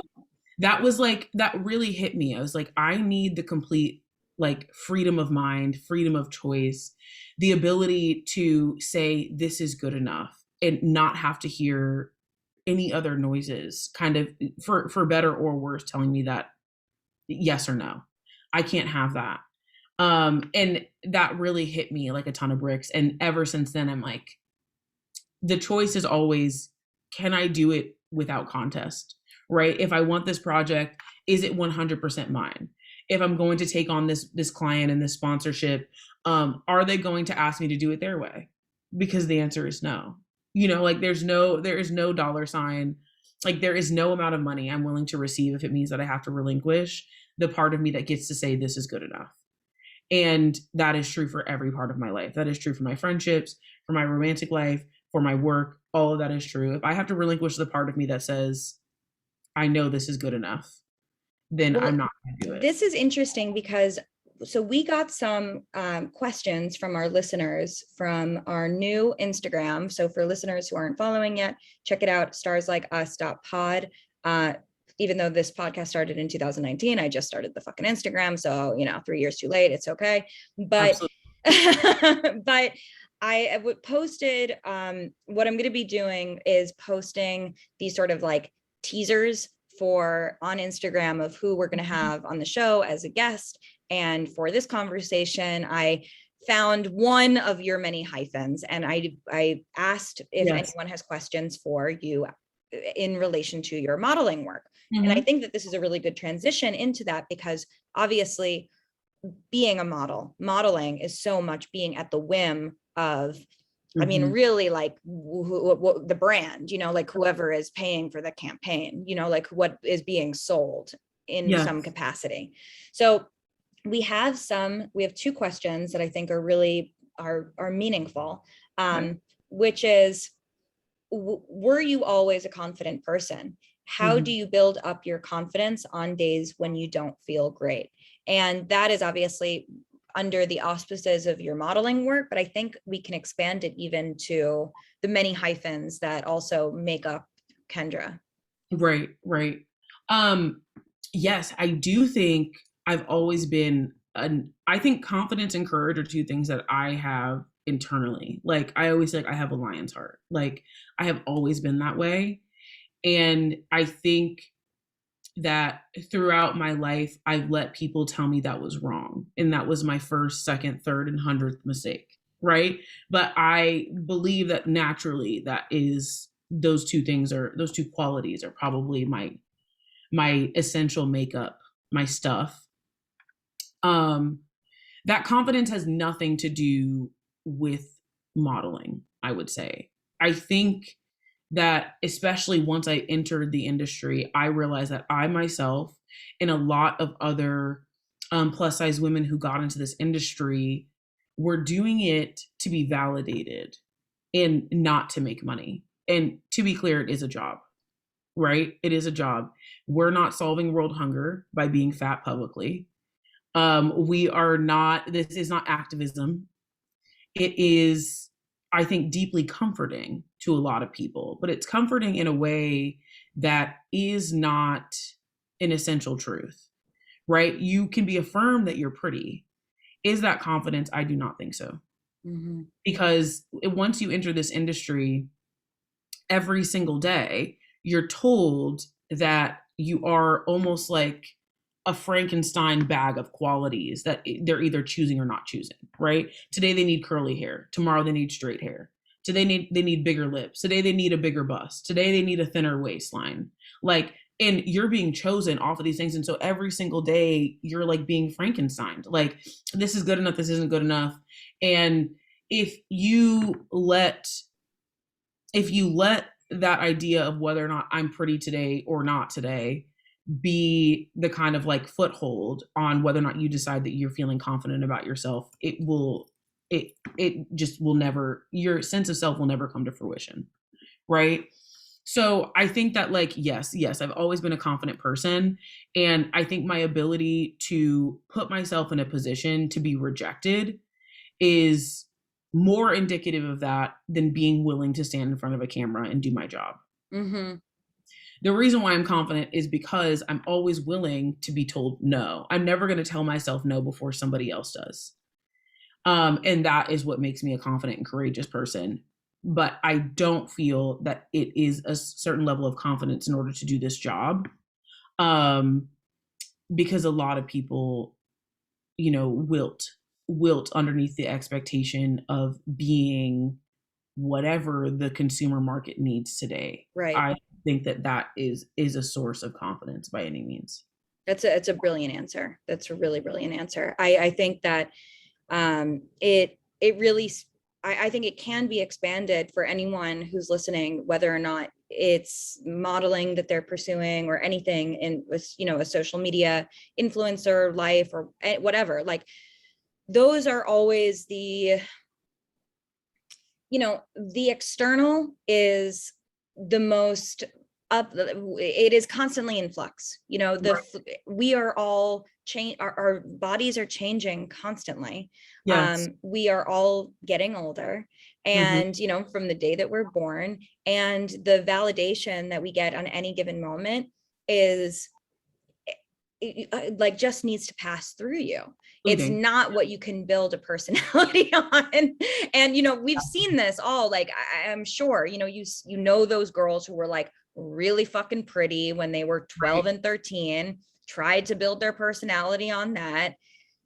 that was like, that really hit me. I was like, I need the complete like freedom of mind, freedom of choice, the ability to say this is good enough and not have to hear any other noises, kind of for better or worse, telling me that yes or no. I can't have that. And that really hit me like a ton of bricks. And ever since then, I'm like, the choice is always, can I do it without contest? Right? If I want this project, is it 100% mine? If I'm going to take on this client and this sponsorship, are they going to ask me to do it their way? Because the answer is no. You know, like there is no dollar sign. Like there is no amount of money I'm willing to receive if it means that I have to relinquish the part of me that gets to say this is good enough. And that is true for every part of my life. That is true for my friendships, for my romantic life, for my work. All of that is true. If I have to relinquish the part of me that says, I know this is good enough, then I'm not going to do it. This is interesting because so we got some questions from our listeners from our new Instagram. So for listeners who aren't following yet, check it out, starslikeus.pod. Even though this podcast started in 2019, I just started the fucking Instagram. So, 3 years too late. It's okay. But, but I posted, what I'm going to be doing is posting these sort of like teasers on Instagram of who we're going to have on the show as a guest. And for this conversation, I found one of your many hyphens, and I asked if anyone has questions for you in relation to your modeling work. Mm-hmm. And I think that this is a really good transition into that, because obviously being a modeling is so much being at the whim of, I mean, really like the brand, like whoever is paying for the campaign, like what is being sold in some capacity. So we have two questions that I think are really are meaningful, which is, were you always a confident person? How do you build up your confidence on days when you don't feel great? And that is obviously under the auspices of your modeling work, but I think we can expand it even to the many hyphens that also make up Kendra. Right. Yes, I do think I've always been, I think confidence and courage are two things that I have internally. Like I always say, like, I have a lion's heart. Like I have always been that way. And I think that throughout my life, I've let people tell me that was wrong. And that was my first, second, third, and 100th mistake. Right. But I believe that naturally those two qualities are probably my essential makeup, my stuff. That confidence has nothing to do with modeling, I would say. I think that especially once I entered the industry, I realized that I myself and a lot of other plus size women who got into this industry were doing it to be validated and not to make money. And to be clear, it is a job, right? It is a job. We're not solving world hunger by being fat publicly. This is not activism. It is, I think, deeply comforting to a lot of people, but it's comforting in a way that is not an essential truth, right? You can be affirmed that you're pretty. Is that confidence? I do not think so. Mm-hmm. Because once you enter this industry, every single day, you're told that you are almost like a Frankenstein bag of qualities that they're either choosing or not choosing, right? Today they need curly hair. Tomorrow they need straight hair. Today they need bigger lips. Today they need a bigger bust. Today they need a thinner waistline. Like, and you're being chosen off of these things. And so every single day you're like being Frankenstein. Like, this is good enough. This isn't good enough. And if you let that idea of whether or not I'm pretty today or not today be the kind of like foothold on whether or not you decide that you're feeling confident about yourself, it just will never, your sense of self will never come to fruition. Right. So I think that like, yes, I've always been a confident person. And I think my ability to put myself in a position to be rejected is more indicative of that than being willing to stand in front of a camera and do my job. Mm-hmm. The reason why I'm confident is because I'm always willing to be told no. I'm never going to tell myself no before somebody else does. And that is what makes me a confident and courageous person. But I don't feel that it is a certain level of confidence in order to do this job. Because a lot of people, wilt underneath the expectation of being whatever the consumer market needs today. Right. I think that is a source of confidence by any means. It's a brilliant answer. That's a really brilliant answer. I think that it really, I think it can be expanded for anyone who's listening, whether or not it's modeling that they're pursuing or anything in, a social media influencer life or whatever. Like those are always the external is the most up, it is constantly in flux. We are all change, our bodies are changing constantly. Yes. We are all getting older, and from the day that we're born, and the validation that we get on any given moment is like just needs to pass through you. It's not what you can build a personality on. And we've seen this all, like I'm sure those girls who were like really fucking pretty when they were 12 and 13, tried to build their personality on that.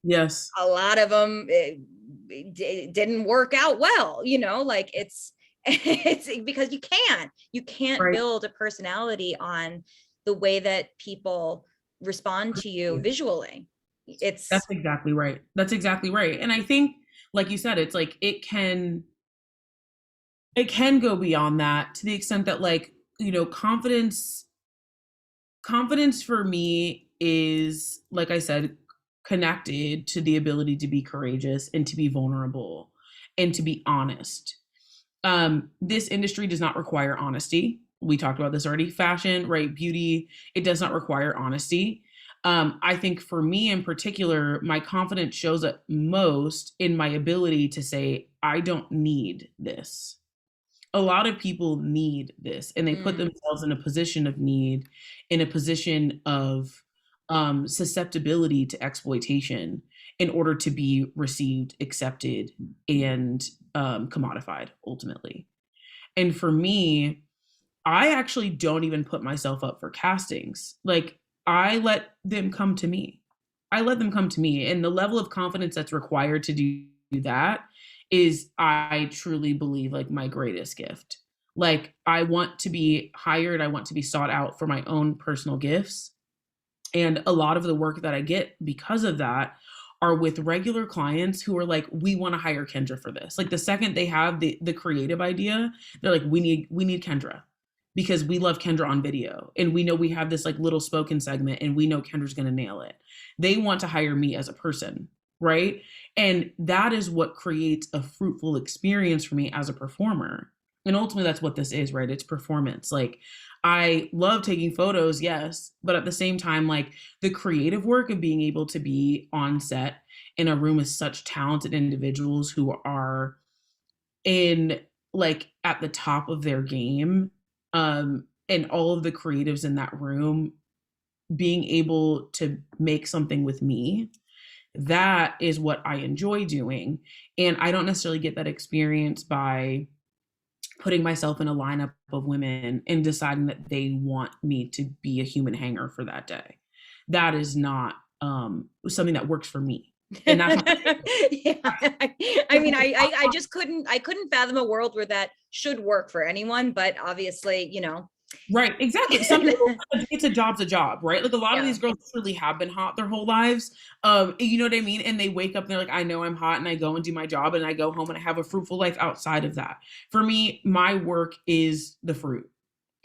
Yes. A lot of them it didn't work out well, like it's because you can't build a personality on the way that people respond to you visually. That's exactly right. And I think, like you said, it's like it can go beyond that to the extent that like, confidence for me is, like I said, connected to the ability to be courageous and to be vulnerable and to be honest. This industry does not require honesty. We talked about this already. Fashion, right? Beauty, it does not require honesty. I think for me in particular, my confidence shows up most in my ability to say, I don't need this. A lot of people need this, and they put themselves in a position of need, in a position of susceptibility to exploitation in order to be received, accepted, and commodified ultimately. And for me, I actually don't even put myself up for castings. Like I let them come to me. And the level of confidence that's required to do that is, I truly believe, like my greatest gift. Like I want to be hired. I want to be sought out for my own personal gifts. And a lot of the work that I get because of that are with regular clients who are like, we want to hire Kendra for this. Like the second they have the creative idea, they're like, we need Kendra, because we love Kendra on video. And we know we have this like little spoken segment and we know Kendra's going to nail it. They want to hire me as a person. Right. And that is what creates a fruitful experience for me as a performer. And ultimately that's what this is, right? It's performance. Like I love taking photos, yes, but at the same time, like the creative work of being able to be on set in a room with such talented individuals who are in like at the top of their game, and all of the creatives in that room being able to make something with me, that is what I enjoy doing. And I don't necessarily get that experience by putting myself in a lineup of women and deciding that they want me to be a human hanger for that day. That is not something that works for me. And that's yeah. I mean, I just couldn't fathom a world where that should work for anyone, but obviously, Right, exactly. Some people, it's a job, right? Like a lot of these girls really have been hot their whole lives. You know what I mean? And they wake up and they're like, I know I'm hot, and I go and do my job and I go home and I have a fruitful life outside of that. For me, my work is the fruit.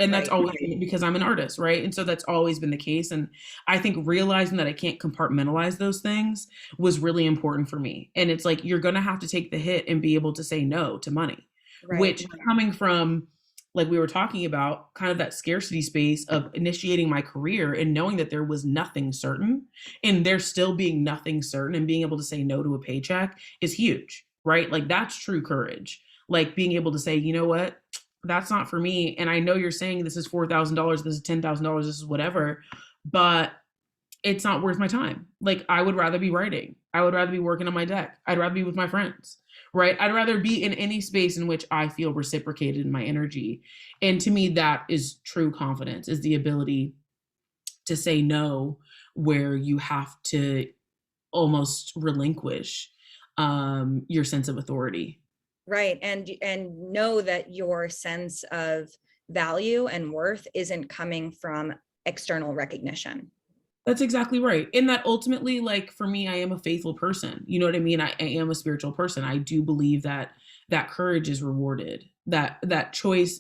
And that's Right. always because I'm an artist, right? And so that's always been the case. And I think realizing that I can't compartmentalize those things was really important for me. And it's like, you're going to have to take the hit and be able to say no to money, Right. which coming from, like we were talking about, kind of that scarcity space of initiating my career and knowing that there was nothing certain and there still being nothing certain and being able to say no to a paycheck is huge, right? Like that's true courage. Like being able to say, you know what? That's not for me. And I know you're saying this is $4,000, this is $10,000, this is whatever, but it's not worth my time. Like I would rather be writing. I would rather be working on my deck. I'd rather be with my friends, right? I'd rather be in any space in which I feel reciprocated in my energy. And to me, that is true confidence, is the ability to say no where you have to almost relinquish your sense of authority. Right. And know that your sense of value and worth isn't coming from external recognition. That's exactly right. And that ultimately, like for me, I am a faithful person. You know what I mean? I am a spiritual person. I do believe that that courage is rewarded. That choice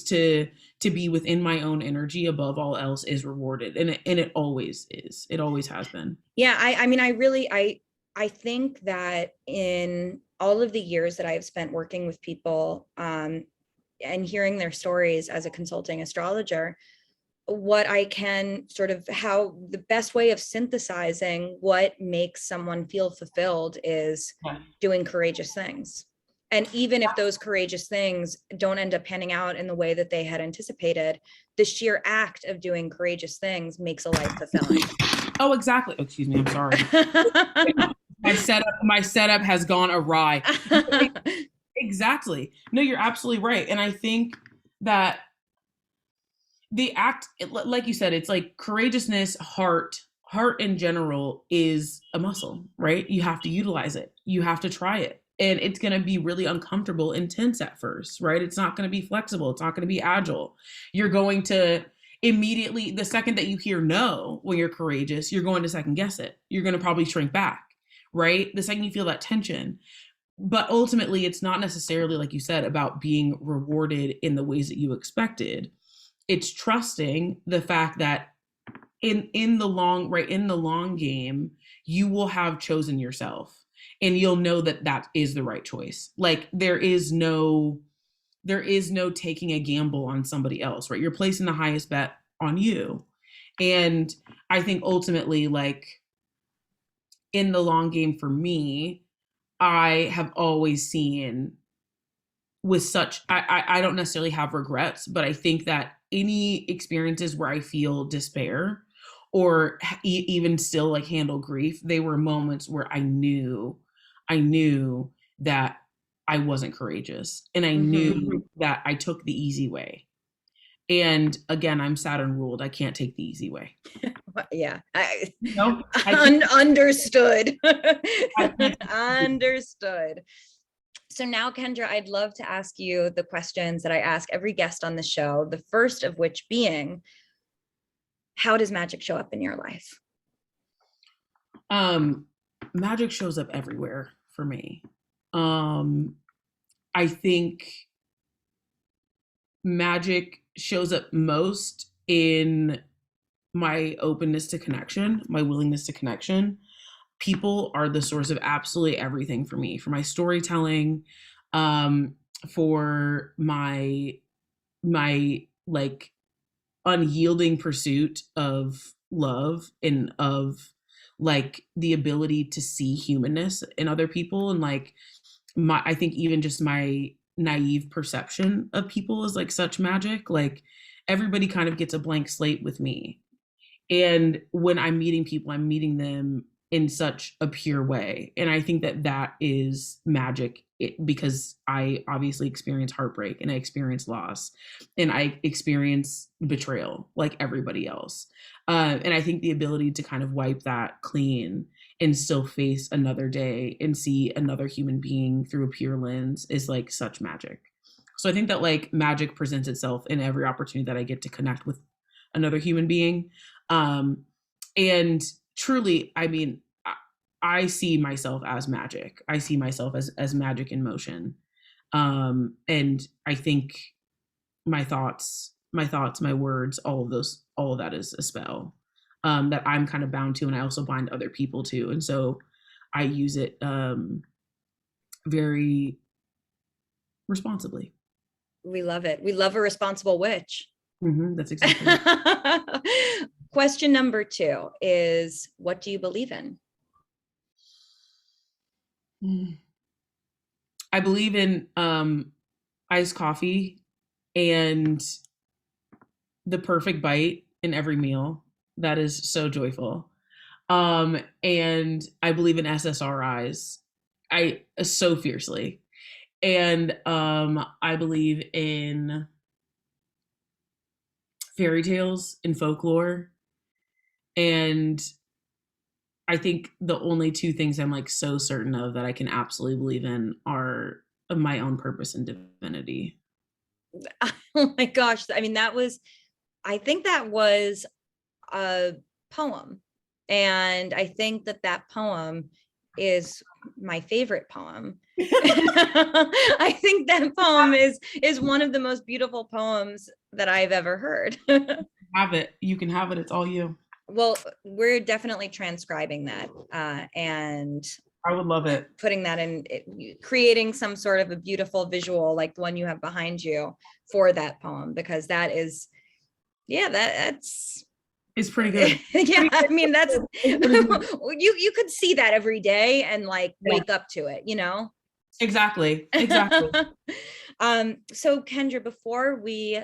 to be within my own energy above all else is rewarded. And it always is. It always has been. Yeah, I mean, I think that in all of the years that I've spent working with people, and hearing their stories as a consulting astrologer, what I can sort of, how the best way of synthesizing what makes someone feel fulfilled is doing courageous things. And even if those courageous things don't end up panning out in the way that they had anticipated, the sheer act of doing courageous things makes a life fulfilling. Oh, exactly. Oh, excuse me. I'm sorry. My setup has gone awry. Exactly. No, you're absolutely right. And I think that the act, like you said, it's like courageousness, heart in general is a muscle, right? You have to utilize it. You have to try it. And it's going to be really uncomfortable, intense at first, right? It's not going to be flexible. It's not going to be agile. You're going to immediately, the second that you hear no, when you're courageous, you're going to second guess it. You're going to probably shrink back, right? The second you feel that tension. But ultimately, it's not necessarily, like you said, about being rewarded in the ways that you expected. It's trusting the fact that in the long game, you will have chosen yourself and you'll know that that is the right choice. Like there is no taking a gamble on somebody else, right? You're placing the highest bet on you. And I think ultimately, like in the long game for me, I have always seen with such, I don't necessarily have regrets, but I think that any experiences where I feel despair or even still like handle grief, they were moments where I knew that I wasn't courageous and I knew that I took the easy way. And again, I'm Saturn ruled. I can't take the easy way. Yeah. Understood. Understood. So now, Kendra, I'd love to ask you the questions that I ask every guest on the show, the first of which being, how does magic show up in your life? Magic shows up everywhere for me. I think magic shows up most in my openness to connection, my willingness to connection. People are the source of absolutely everything for me, for my storytelling, for my like unyielding pursuit of love and of like the ability to see humanness in other people. And like I think even just my naive perception of people is like such magic. Like everybody kind of gets a blank slate with me. And when I'm meeting people, I'm meeting them in such a pure way. And I think that that is magic because I obviously experience heartbreak and I experience loss and I experience betrayal like everybody else. And I think the ability to kind of wipe that clean and still face another day and see another human being through a pure lens is like such magic. So I think that like magic presents itself in every opportunity that I get to connect with another human being. And truly, I mean, I see myself as magic. I see myself as magic in motion. And I think my thoughts my thoughts, my words, all of that is a spell that I'm kind of bound to, and I also bind other people to. And so I use it very responsibly. We love it. We love a responsible witch. That's exactly it. Question number 2 is, what do you believe in? I believe in iced coffee and the perfect bite in every meal. That is so joyful. And I believe in SSRIs. I so fiercely. And I believe in fairy tales and folklore. And I think the only 2 things I'm like so certain of that I can absolutely believe in are my own purpose and divinity. Oh my gosh. I mean, I think that was a poem. And I think that poem is my favorite poem. I think that poem is one of the most beautiful poems that I've ever heard. Have it. You can have it. It's all you. Well, we're definitely transcribing that and I would love it. Putting that in, creating some sort of a beautiful visual like the one you have behind you for that poem, because that is, yeah, that's it's pretty good. Yeah, I mean, that's you could see that every day and like wake up to it, you know? Exactly. So Kendra, before we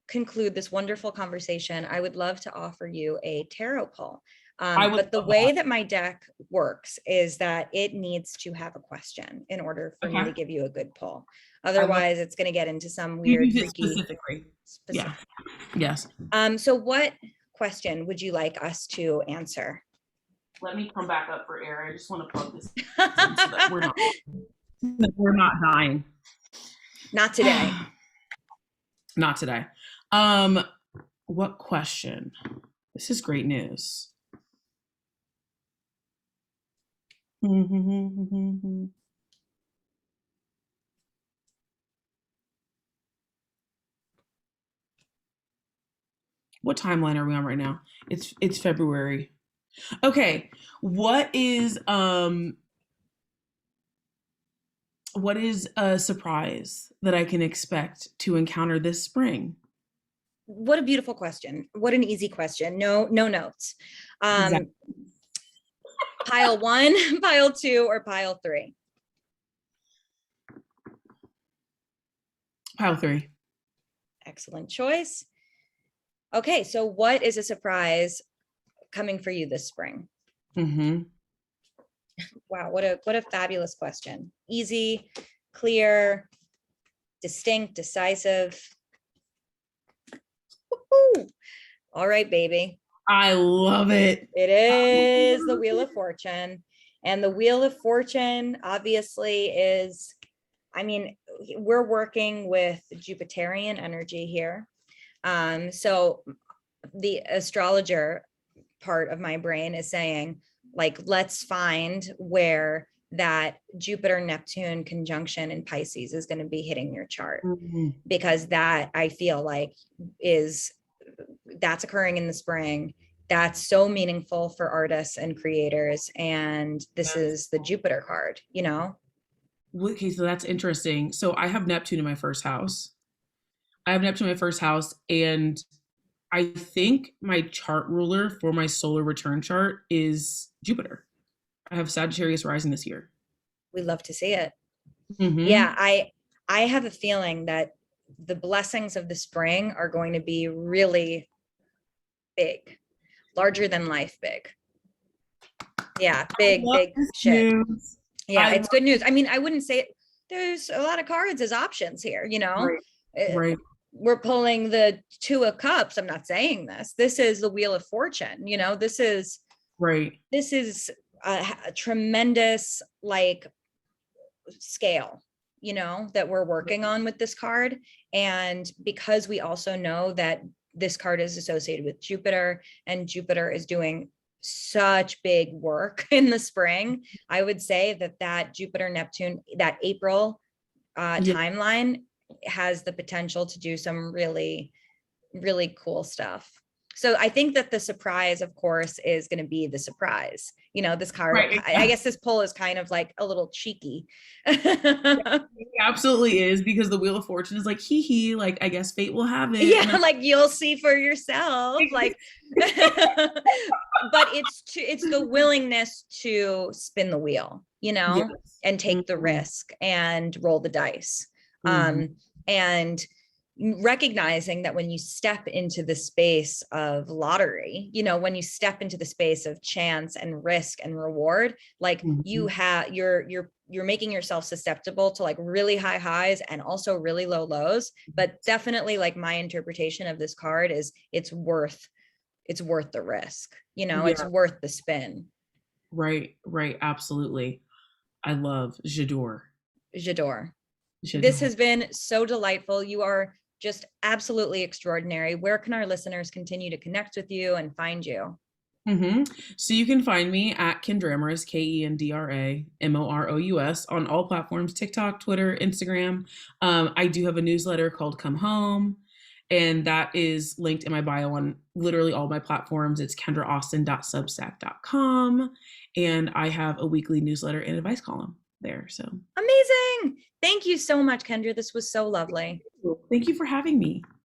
conclude this wonderful conversation, I would love to offer you a tarot pull. But the way that my deck works is that it needs to have a question in order for me to give you a good pull. Otherwise, it's going to get into some weird, freaky. Specific. Yeah. Yes. So what question would you like us to answer? Let me come back up for air. I just want to plug this in so that we're not dying. Not today. Not today. What question? This is great news. What timeline are we on right now? It's February. Okay. What is a surprise that I can expect to encounter this spring? What a beautiful question. What an easy question. No notes. Exactly. Pile 1, pile 2, or pile 3? Pile 3. Excellent choice. Okay, so what is a surprise coming for you this spring? Wow, what a fabulous question. Easy, clear, distinct, decisive. Woo-hoo. All right, baby. I love it. It is the Wheel of Fortune. And the Wheel of Fortune obviously is, I mean, we're working with Jupiterian energy here. So the astrologer part of my brain is saying, like, let's find where that Jupiter-Neptune conjunction in Pisces is going to be hitting your chart, because that, I feel like, that's occurring in the spring. That's so meaningful for artists and creators. And this is the Jupiter card, you know? Okay, so that's interesting. So I have Neptune in my first house. And I think my chart ruler for my solar return chart is Jupiter. I have Sagittarius rising this year. We love to see it. Yeah, I have a feeling that the blessings of the spring are going to be really big, larger than life big. Yeah, big shit. News. Yeah, it's good news. I mean, I wouldn't say it. There's a lot of cards as options here, you know? Right. We're pulling the 2 of Cups. I'm not saying this. This is the Wheel of Fortune, you know? This is a tremendous, like, scale, you know, that we're working on with this card. And because we also know that this card is associated with Jupiter, and Jupiter is doing such big work in the spring, I would say that Jupiter Neptune, that April timeline, has the potential to do some really really cool stuff. So I think that the surprise, of course, is going to be the surprise. You know, this card, Right. I guess this pull is kind of like a little cheeky. It absolutely is, because the Wheel of Fortune is like, hee hee, like, I guess fate will have it. Yeah, like you'll see for yourself. Like, but it's the willingness to spin the wheel, you know, Yes. and take the Mhm. risk and roll the dice. Mhm. And recognizing that when you step into the space of lottery, you know, when you step into the space of chance and risk and reward, like you Mhm. have you're making yourself susceptible to like really high highs and also really low lows. But definitely, like, my interpretation of this card is it's worth the risk, you know, it's Yeah. worth the spin. Right. Right. Absolutely. J'adore. J'adore. This J'adore. has been so delightful. You are just absolutely extraordinary. Where can our listeners continue to connect with you and find you? So you can find me at Kendramorous, KendraMorous, on all platforms: TikTok, Twitter, Instagram. I do have a newsletter called Come Home, and that is linked in my bio on literally all my platforms. It's kendraaustin.substack.com, and I have a weekly newsletter and advice column there. So Amazing. Thank you so much, Kendra. This was so lovely. thank you for having me.